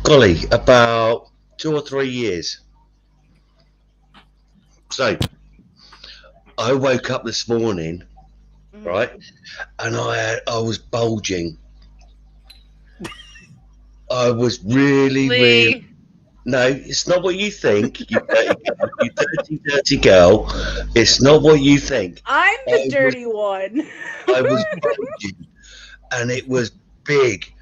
golly, about 2 or 3 years. So I woke up this morning, right, and I was bulging. I was really. No, it's not what you think. You dirty girl. It's not what you think. I'm the dirty one. I was bulging, and it was big,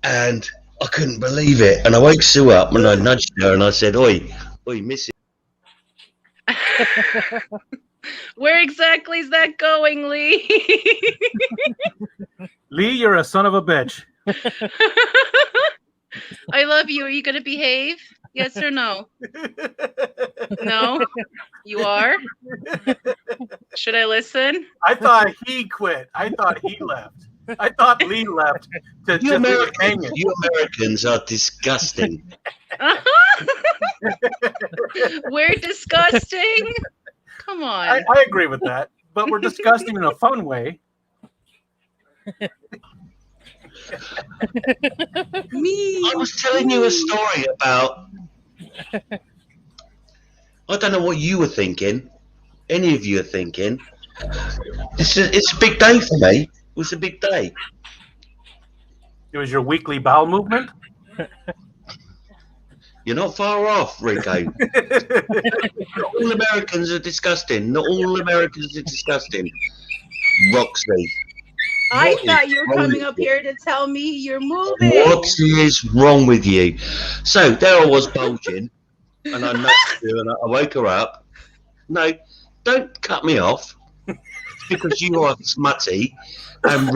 and I couldn't believe it. And I woke Sue up, and I nudged her, and I said, "Oi, missy." Where exactly is that going, Lee? Lee, you're a son of a bitch. I love you. Are you going to behave? Yes or no? No? You are? Should I listen? I thought he quit. I thought he left. I thought Lee left to You just leave it Americans, hanging. you Americans are disgusting. We're disgusting. Come on. I agree with that, but we're disgusting in a fun way. Me. I was telling you a story about. I don't know what you were thinking. Any of you are thinking. It's a big day for me. It was a big day. It was your weekly bowel movement. You're not far off, Rico. Not all Americans are disgusting. Not all Americans are disgusting. Roxy. I What thought is you were wrong coming with up you? here to tell me you're moving. What is wrong with you? So there I was bulging, and I nudged her and I woke her up. No, don't cut me off. It's because you are smutty and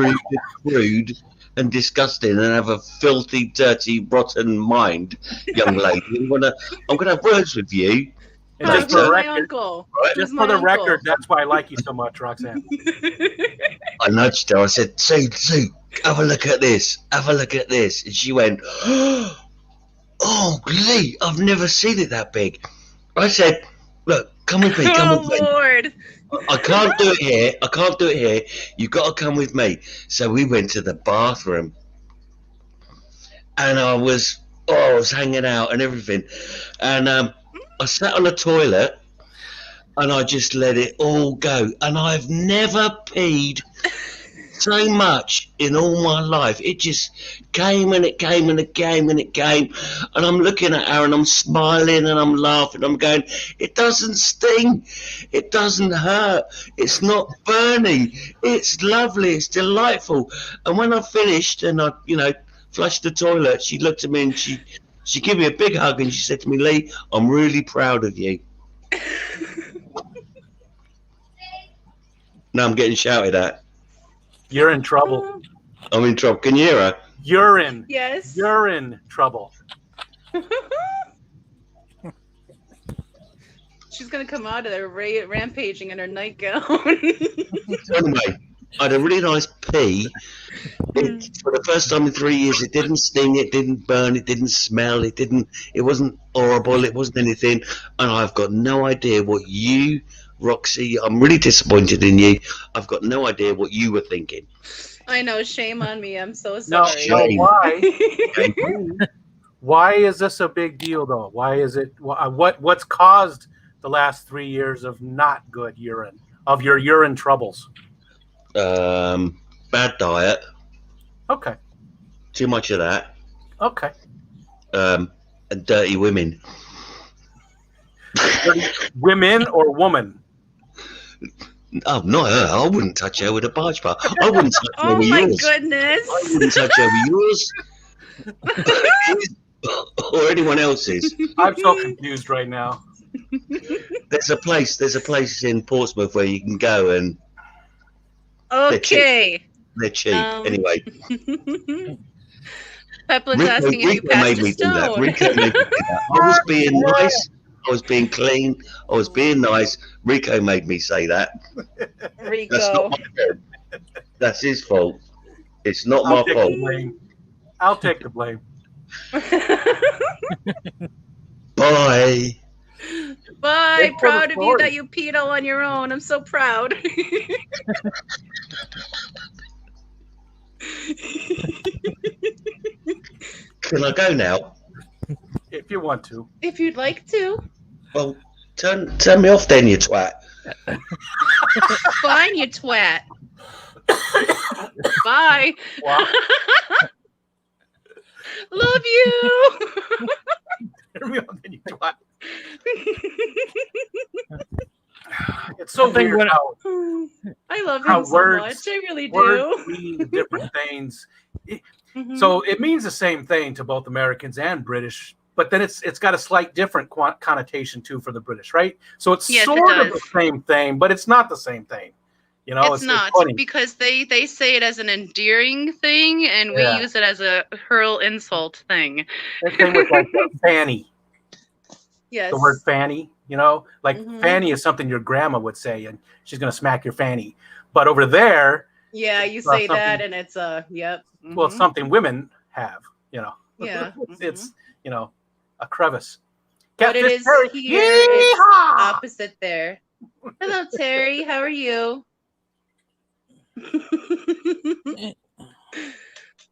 rude and disgusting and have a filthy, dirty, rotten mind, young lady. I'm gonna have words with you. And Hi, just who's for the my record, uncle? just Who's for my the uncle? record, that's why I like you so much, Roxanne. I nudged her. I said, Sue, have a look at this. Have a look at this. And she went, oh, Lee, I've never seen it that big. I said, look, come with me. Come Oh with me. Lord. I can't do it here. I can't do it here. You've got to come with me. So we went to the bathroom. And I was hanging out and everything. And I sat on the toilet and I just let it all go. And I've never peed so much in all my life. It just came and it came and it came and it came. And I'm looking at her and I'm smiling and I'm laughing. I'm going, it doesn't sting. It doesn't hurt. It's not burning. It's lovely. It's delightful. And when I finished and I, flushed the toilet, she looked at me and she gave me a big hug and she said to me, Lee, I'm really proud of you. Now I'm getting shouted at. You're in trouble. I'm in trouble. Can you hear her? You're in. Yes. You're in trouble. She's gonna come out of there rampaging in her nightgown. Anyway, I had a really nice pee. For the first time in 3 years, it didn't sting, it didn't burn, it didn't smell, it wasn't horrible, it wasn't anything. And I've got no idea what you, Roxy, I'm really disappointed in you. I've got no idea what you were thinking. I know, shame on me. I'm so No, sorry. no, Shame. why? Why is this a big deal, though? Why is it? What's caused the last 3 years of not good urine, of your urine troubles? Bad diet, Okay. too much of that, Okay. and dirty women. Women or woman? Oh, not her. I wouldn't touch her with a barge bar. I wouldn't touch her Oh with my yours. goodness. I wouldn't touch her with yours. Or anyone else's. I'm so confused right now. There's a place in Portsmouth where you can go and Okay. they're cheap. Anyway, Pepla's asking if you Rico passed made a me do that. stone. Rico made me do that. I was being nice. I was being clean. I was being nice. Rico made me say that. That's not Rico. my fault. That's his fault. It's not I'll my take fault. the blame. I'll take the blame. Bye. Bye. Thanks for the Proud of you story. that you peed all on your own. I'm so proud. Can I go now? If you want to. If you'd like to. Well, turn me off then, you twat. Fine, you twat. Bye. Wow. Love you. Turn me on, then you twat. It's so I think weird when- how I love How him so words- much. I really words do. mean different things. Mhm. So it means the same thing to both Americans and British, but then it's got a slight different connotation too for the British, right? So it's Yes, it sort of does. the same thing, but it's not the same thing. You know, It's not funny. because they say it as an endearing thing, and we Yeah. use it as a hurl insult thing. Same thing with like fanny. Yes. The word fanny. You know, like Mhm. fanny is something your grandma would say, and she's gonna smack your fanny. But over there, Yeah, you well, say that, and it's yep. well, Mhm. something women have. You know, Yeah. it's you know, a crevice. But it Catfish is Terry. here. It's Yeehaw! opposite there. Hello, Terry. How are you?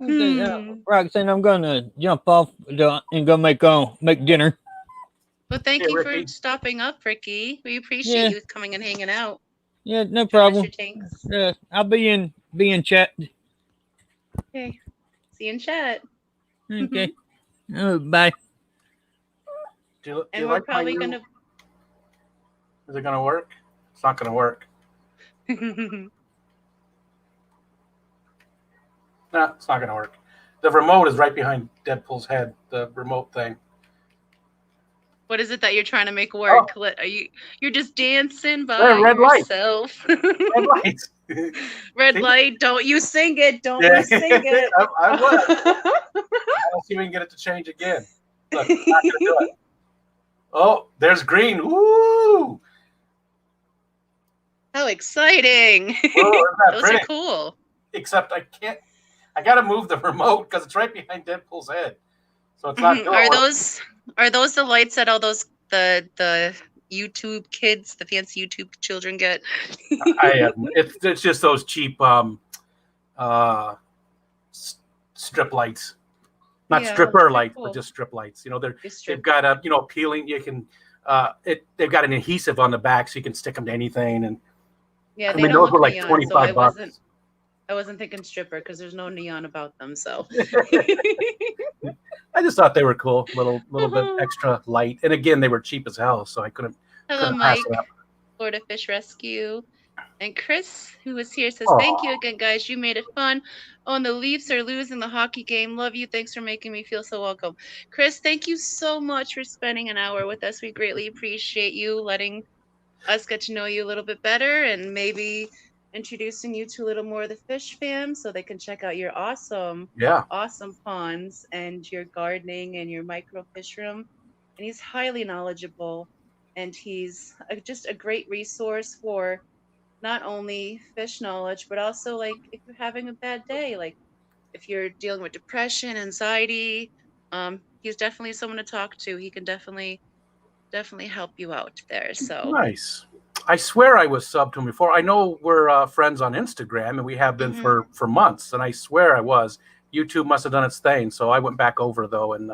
Okay, Roxanne, I'm gonna jump off and go make dinner. Well, thank Hey, you for Ricky. stopping up, Ricky. We appreciate Yeah, you coming and hanging out, yeah, no showing us problem. your tanks. I'll be in chat. Okay, see you in chat. Okay, bye. Do And you we're like my probably new? gonna. Is it gonna work? It's not gonna work. No, it's not gonna work. The remote is right behind Deadpool's head. The remote thing. What is it that you're trying to make work? Oh. Are you? You're just dancing by Red light. yourself. Red light. Red See? light. Don't you sing it. Don't Yeah. you sing it. I was. Let's see if we can get it to change again. Look, I'm not gonna do it. Oh, there's green. Woo! How exciting! Oh, isn't that Those pretty? are cool. Except I can't. I gotta move the remote because it's right behind Deadpool's head, so it's not. Are those the lights that all those the YouTube kids, the fancy YouTube children get? It's just those cheap uh strip lights, not Yeah, stripper they're lights, cool. but just strip lights. You know, they've Strip. got a peeling. You can they've got an adhesive on the back, so you can stick them to anything. And Yeah, I they mean, don't those look were like neon, so I $25. wasn't thinking stripper because there's no neon about them. So I just thought they were cool, little bit extra light. And again, they were cheap as hell, so I couldn't hello, pass Mike, it up. Florida Fish Rescue. And Chris, who was here, says, Aw. thank you again, guys. You made it fun. Oh, and the Leafs are losing the hockey game. Love you. Thanks for making me feel so welcome. Chris, thank you so much for spending an hour with us. We greatly appreciate you letting us get to know you a little bit better and maybe introducing you to a little more of the fish fam so they can check out your awesome ponds and your gardening and your micro fish room. And he's highly knowledgeable, and he's just a great resource for not only fish knowledge, but also like if you're having a bad day, like if you're dealing with depression, anxiety, he's definitely someone to talk to. He can definitely help you out there. So Nice. I swear I was subbed to him before. I know we're friends on Instagram, and we have been for months. And I swear I was. YouTube must have done its thing, so I went back over though and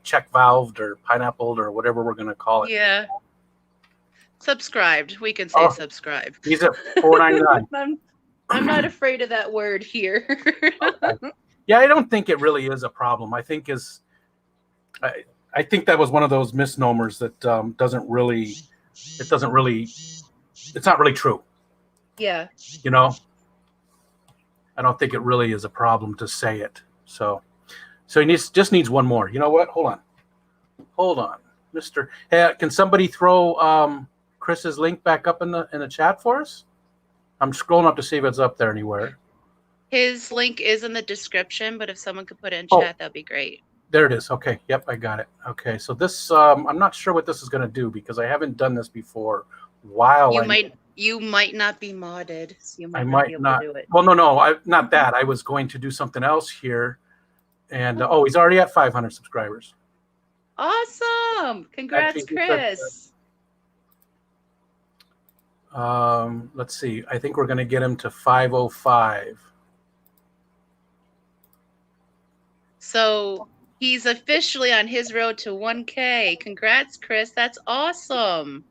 check valved or pineappled or whatever we're gonna call it. Yeah. Subscribed. We can say subscribe. He's at $4.99. I'm not afraid of that word here. Okay. Yeah, I don't think it really is a problem. I think I think that was one of those misnomers that it's not really true. Yeah. You know, I don't think it really is a problem to say it. So he just needs one more. You know what? Hold on, Mister. Hey, can somebody throw Chris's link back up in the chat for us? I'm scrolling up to see if it's up there anywhere. His link is in the description, but if someone could put it in chat, that'd be great. There it is. Okay. Yep, I got it. Okay. So this, I'm not sure what this is going to do because I haven't done this before. You might not be modded, so you I might not be might able to do it. Well, no, not that. I was going to do something else here, and he's already at 500 subscribers. Awesome! Congrats, Chris. Let's see. I think we're going to get him to 505. So he's officially on his road to 1K. Congrats, Chris. That's awesome.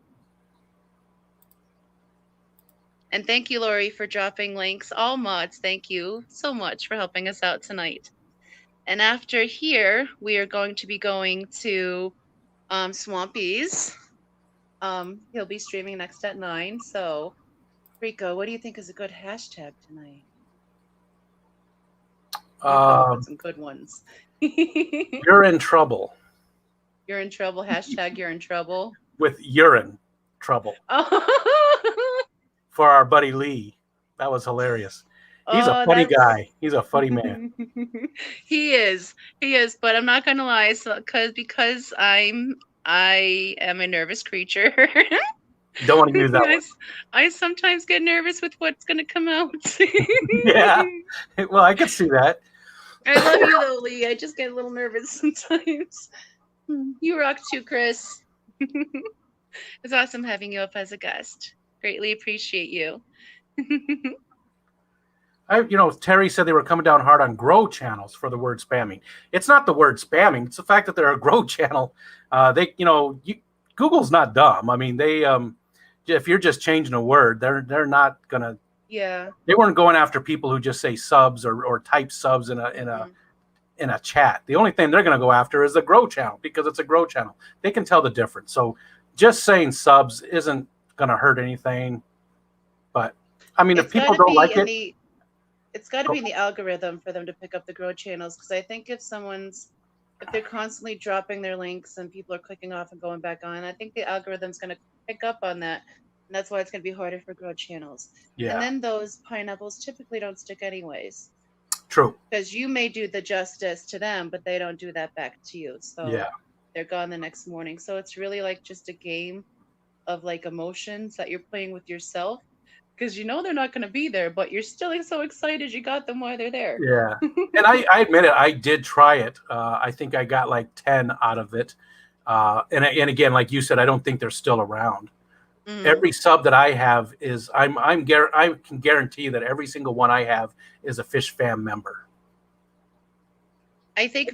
And thank you, Lori, for dropping links. All mods, thank you so much for helping us out tonight. And after here, we are going to be going to Swampy's. He'll be streaming next at 9. So, Rico, what do you think is a good hashtag tonight? Some good ones. You're in trouble. You're in trouble. Hashtag you're in trouble. With urine trouble. For our buddy Lee. That was hilarious. He's a funny guy. He's a funny man. He is. But I'm not gonna lie. So because I I am a nervous creature. Don't want to use that one. I sometimes get nervous with what's going to come out. Yeah. Well, I could see that. I love you though, Lee. I just get a little nervous sometimes. You rock too, Chris. It's awesome having you up as a guest. Greatly appreciate you. Terry said they were coming down hard on grow channels for the word spamming. It's not the word spamming. It's the fact that they're a grow channel. Google's not dumb. I mean, they, if you're just changing a word, they're not gonna. Yeah. They weren't going after people who just say subs or type subs in a chat. The only thing they're gonna go after is the grow channel because it's a grow channel. They can tell the difference. So just saying subs isn't gonna hurt anything. But I mean, if people don't like it. It's got to be in the algorithm for them to pick up the grow channels, because I think if they're constantly dropping their links and people are clicking off and going back on, I think the algorithm's going to pick up on that, and that's why it's going to be harder for grow channels. Yeah. And then those pineapples typically don't stick anyways. True. Because you may do the justice to them, but they don't do that back to you. So yeah. They're gone the next morning. So it's really like just a game of like emotions that you're playing with yourself. Because they're not going to be there, but you're still so excited you got them while they're there. Yeah. And I admit it, I did try it. I think I got like 10 out of it. And again, like you said, I don't think they're still around. Mm. Every sub that I have is, I can guarantee that every single one I have is a Fish Fam member. I think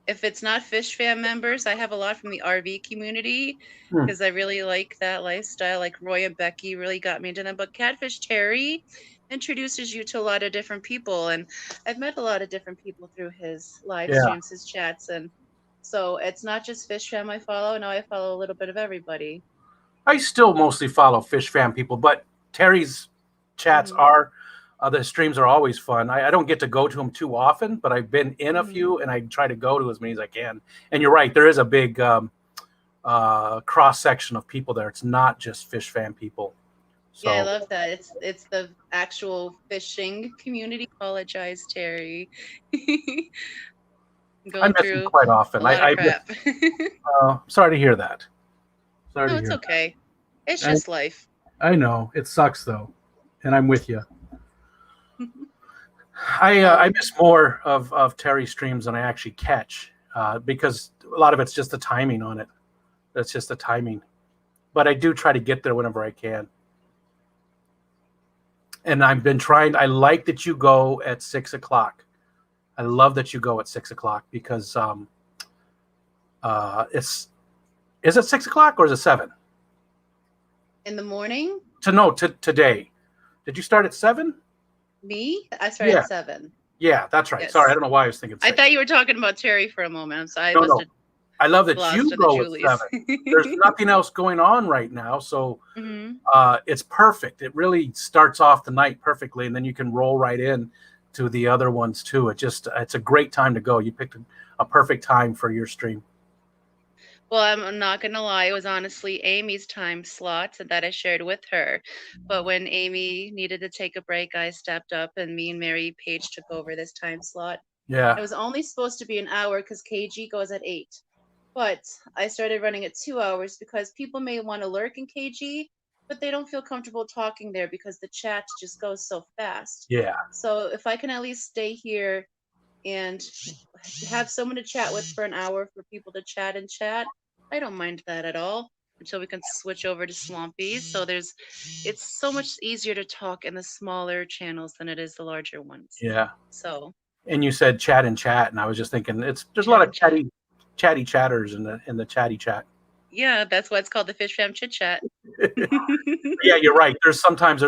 if it's not Fish Fam members, I have a lot from the RV community because I really like that lifestyle. Like Roy and Becky really got me into them. But Catfish Terry introduces you to a lot of different people. And I've met a lot of different people through his live streams, his chats. And so it's not just Fish Fam I follow. Now I follow a little bit of everybody. I still mostly follow Fish Fam people, but Terry's chats are, the streams are always fun. I don't get to go to them too often, but I've been in a few, and I try to go to as many as I can. And you're right, there is a big cross section of people there. It's not just Fish Fam people. So, yeah, I love that. It's the actual fishing community. Apologize, Terry. I miss him quite often. Sorry to hear that. No, it's okay. It's just life. I know it sucks though, and I'm with you. I miss more of Terry's streams than I actually catch because a lot of it's just the timing on it. That's just the timing. But I do try to get there whenever I can. And I've been trying. I like that you go at 6 o'clock. I love that you go at 6 o'clock because is it 6 o'clock or is it 7? In the morning? Today. Did you start at 7? Me? I started at 7. Yeah, that's right. Yes. Sorry, I don't know why I was thinking 6. I thought you were talking about Terry for a moment. I'm sorry. No. I love that you go at 7. There's nothing else going on right now, so it's perfect. It really starts off the night perfectly, and then you can roll right in to the other ones too. It's a great time to go. You picked a perfect time for your stream. Well, I'm not going to lie. It was honestly Amy's time slot that I shared with her. But when Amy needed to take a break, I stepped up and me and Paige took over this time slot. Yeah. It was only supposed to be an hour because KG goes at 8. But I started running at 2 hours because people may want to lurk in KG, but they don't feel comfortable talking there because the chat just goes so fast. Yeah. So if I can at least stay here and have someone to chat with for an hour for people to chat and chat, I don't mind that at all until we can switch over to Swampy. So it's so much easier to talk in the smaller channels than it is the larger ones. Yeah. So. And you said chat and chat, and I was just thinking there's a lot of chatty chatters in the chatty chat. Yeah, that's why it's called the Fish Fam Chit Chat. Yeah, you're right. There's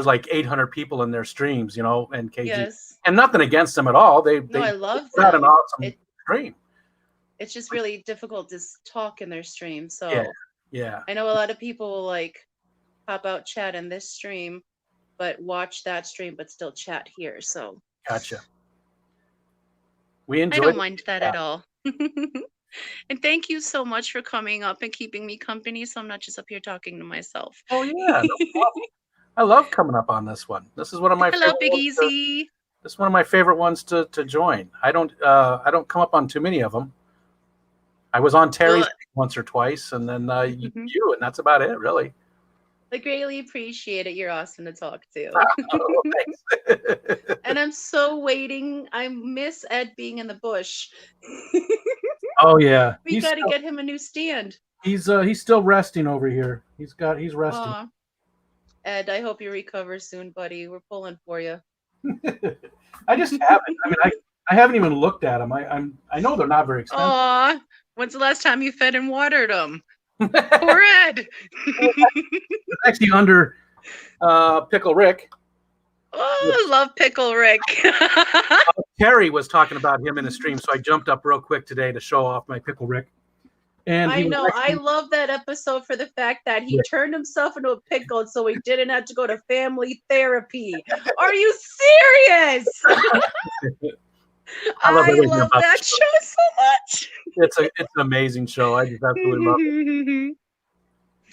like 800 people in their streams, and KG. Yes. And nothing against them at all. I love that. Had an awesome stream. It's just really difficult to talk in their stream. So yeah. I know a lot of people will like pop out chat in this stream, but watch that stream, but still chat here. So gotcha. I don't mind that at all. And thank you so much for coming up and keeping me company, so I'm not just up here talking to myself. Oh yeah, no problem. I love coming up on this one. This is one of my favorite Big Easy. This is one of my favorite ones to join. I don't come up on too many of them. I was on Terry's once or twice, and then you, Mhm. and that's about it, really. I greatly appreciate it. You're awesome to talk to. Oh, thanks. And I'm so waiting. I miss Ed being in the bush. Oh yeah, We got to get him a new stand. he's still resting over here. He's resting. Aw. Ed, I hope you recover soon, buddy. We're pulling for you. I just haven't. I mean, I haven't even looked at them. I know they're not very expensive. Aw. When's the last time you fed and watered him? Poor Ed. It's actually under Pickle Rick. Oh, I love Pickle Rick. Terry was talking about him in the stream, so I jumped up real quick today to show off my Pickle Rick. And I know. I love that episode for the fact that he turned himself into a pickle so he didn't have to go to family therapy. Are you serious? I love that show so much. It's an amazing show. I just absolutely love it.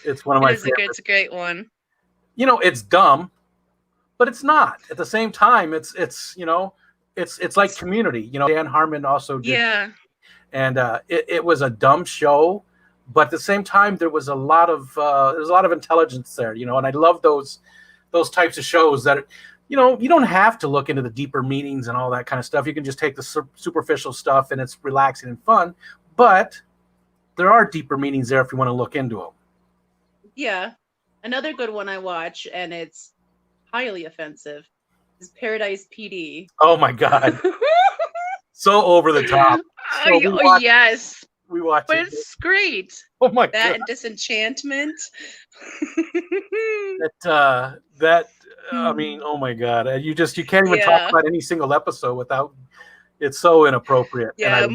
It's one of my favorites. It's a great one. You know, it's dumb, but it's not. At the same time, it's like Community. You know, Dan Harmon also did. Yeah. And it was a dumb show, but at the same time, there was a lot of intelligence there. You know, and I love those types of shows that, you know, you don't have to look into the deeper meanings and all that kind of stuff. You can just take the superficial stuff, and it's relaxing and fun. But there are deeper meanings there if you want to look into them. Yeah. Another good one I watch, and it's highly offensive, is Paradise PD. Oh my God. So over the top. So yes. We watch but it. It's great. Oh my God. That and Disenchantment. I mean, oh my God. You can't even talk about any single episode without, it's so inappropriate. Yeah,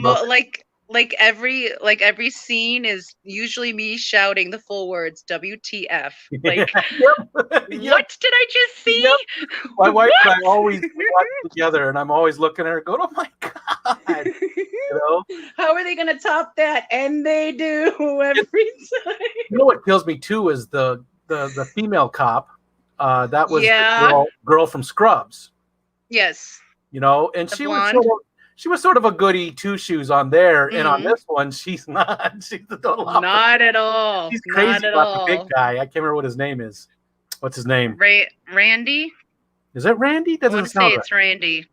like every scene is usually me shouting the full words WTF. Like what did I just see? Yep. My wife and I always watch together, and I'm always looking at her going, oh my God. You know? How are they gonna top that? And they do every time. You know what kills me too is the female cop. That was the girl from Scrubs. Yes. You know, and she was sort of a goody two shoes on there, and on this one, she's not. She's the total opposite. Not at all. She's crazy about the big guy. I can't remember what his name is. What's his name? Randy. Is it Randy? I want to say it's Randy.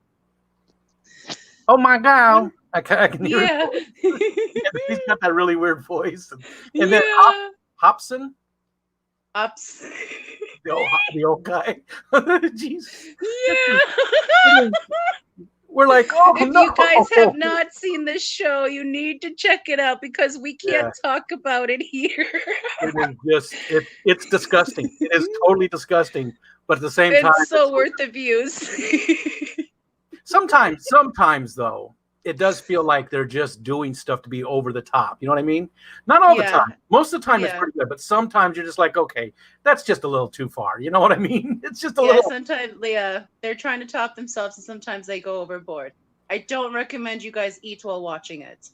Oh my God! I can hear. Yeah. He's got that really weird voice, and then Hobson. Ups. The old guy. Jeez. Yeah. We're like, oh, if you guys have not seen this show, you need to check it out because we can't talk about it here. It is just, it's disgusting. It is totally disgusting. But at the same time, it's so worth the views. Sometimes though, it does feel like they're just doing stuff to be over the top. You know what I mean? Not all the time. Most of the time it's pretty good, but sometimes you're just like, okay, that's just a little too far. You know what I mean? It's just a little. Sometimes, they're trying to top themselves, and sometimes they go overboard. I don't recommend you guys eat while watching it.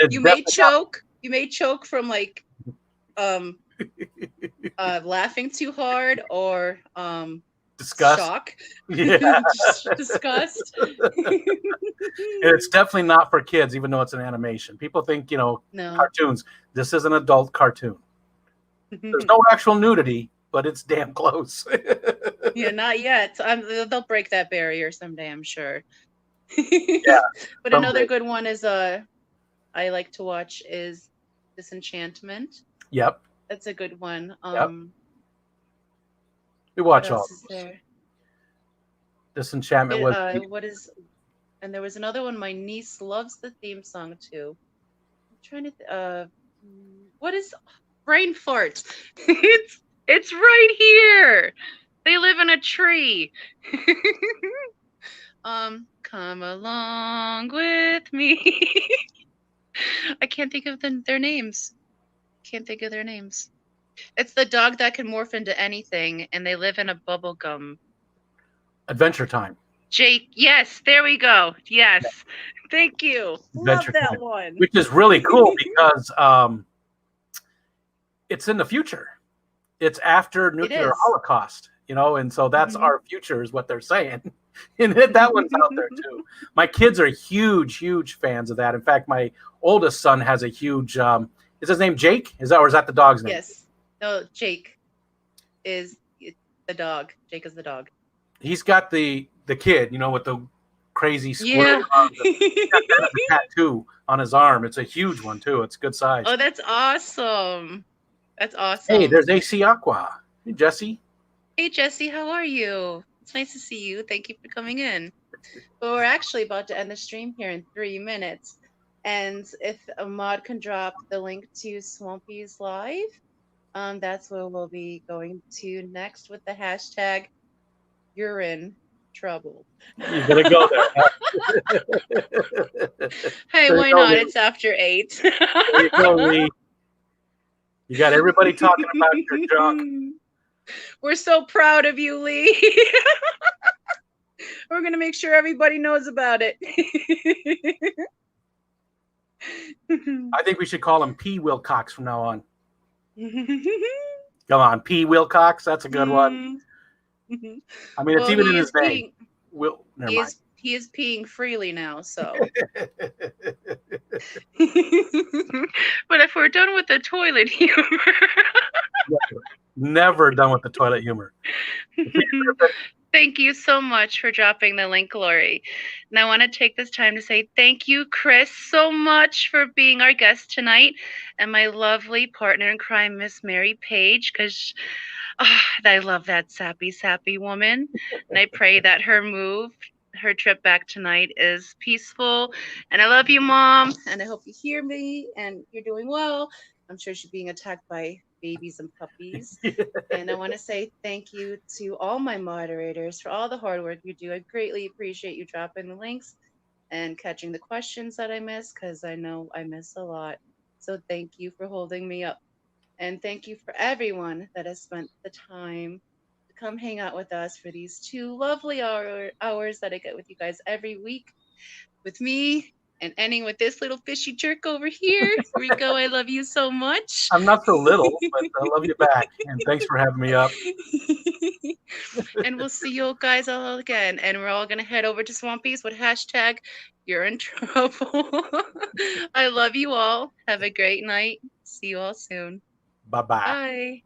You may choke. You may choke from like laughing too hard or disgust. Shock. Yeah. Disgust. It's definitely not for kids, even though it's an animation. People think, cartoons. This is an adult cartoon. There's no actual nudity, but it's damn close. Yeah, not yet. They'll break that barrier someday, I'm sure. Yeah. But another good one is I like to watch is Disenchantment. Yep. That's a good one. We watch all of those. Disenchantment was. And there was another one. My niece loves the theme song too. I'm trying to. What is Brain Fart? It's right here. They live in a tree. Come along with me. I can't think of their names. It's the dog that can morph into anything, and they live in a bubble gum. Adventure Time. Jake, yes, there we go. Yes, thank you. Adventure Love that Time, one. which is really cool because it's in the future. It's after nuclear holocaust, and so that's our future is what they're saying. And that one's out there too. My kids are huge fans of that. In fact, my oldest son has a huge. Is his name Jake? Or is that the dog's name? Yes. No, Jake is the dog. Jake is the dog. He's got the kid, with the crazy squirrel Yeah. arms. He's got that as a tattoo on his arm. It's a huge one too. It's good size. Oh, that's awesome. That's awesome. Hey, there's AC Aqua. Hey, Jesse. Hey, Jesse, how are you? It's nice to see you. Thank you for coming in. But we're actually about to end the stream here in 3 minutes. And if a mod can drop the link to Swampy's Live, that's where we'll be going to next with the hashtag You're in Trouble. You better go there. Hey, There why you go, not? Lee. It's after 8. There you go, Lee. You got everybody talking about your junk. We're so proud of you, Lee. We're going to make sure everybody knows about it. I think we should call him P. Wilcox from now on. Come on, P. Wilcox. That's a good one. I mean, it's even in his name. Never mind. He is peeing freely now, so. But if we're done with the toilet humor. Never done with the toilet humor. Thank you so much for dropping the link, Lori. And I want to take this time to say thank you, Chris, so much for being our guest tonight, and my lovely partner in crime, Miss Mary Paige, because I love that sappy woman. And I pray that her trip back tonight is peaceful. And I love you, Mom. And I hope you hear me and you're doing well. I'm sure she's being attacked by babies and puppies. And I want to say thank you to all my moderators for all the hard work you do. I greatly appreciate you dropping the links and catching the questions that I miss, because I know I miss a lot. So thank you for holding me up. And thank you for everyone that has spent the time to come hang out with us for these 2 lovely hours that I get with you guys every week. With me and ending with this little fishy jerk over here. Rico, I love you so much. I'm not so little, but I love you back. And thanks for having me up. And we'll see you guys all again. And we're all going to head over to Swampy's with hashtag You're in Trouble. I love you all. Have a great night. See you all soon. Bye-bye. Bye.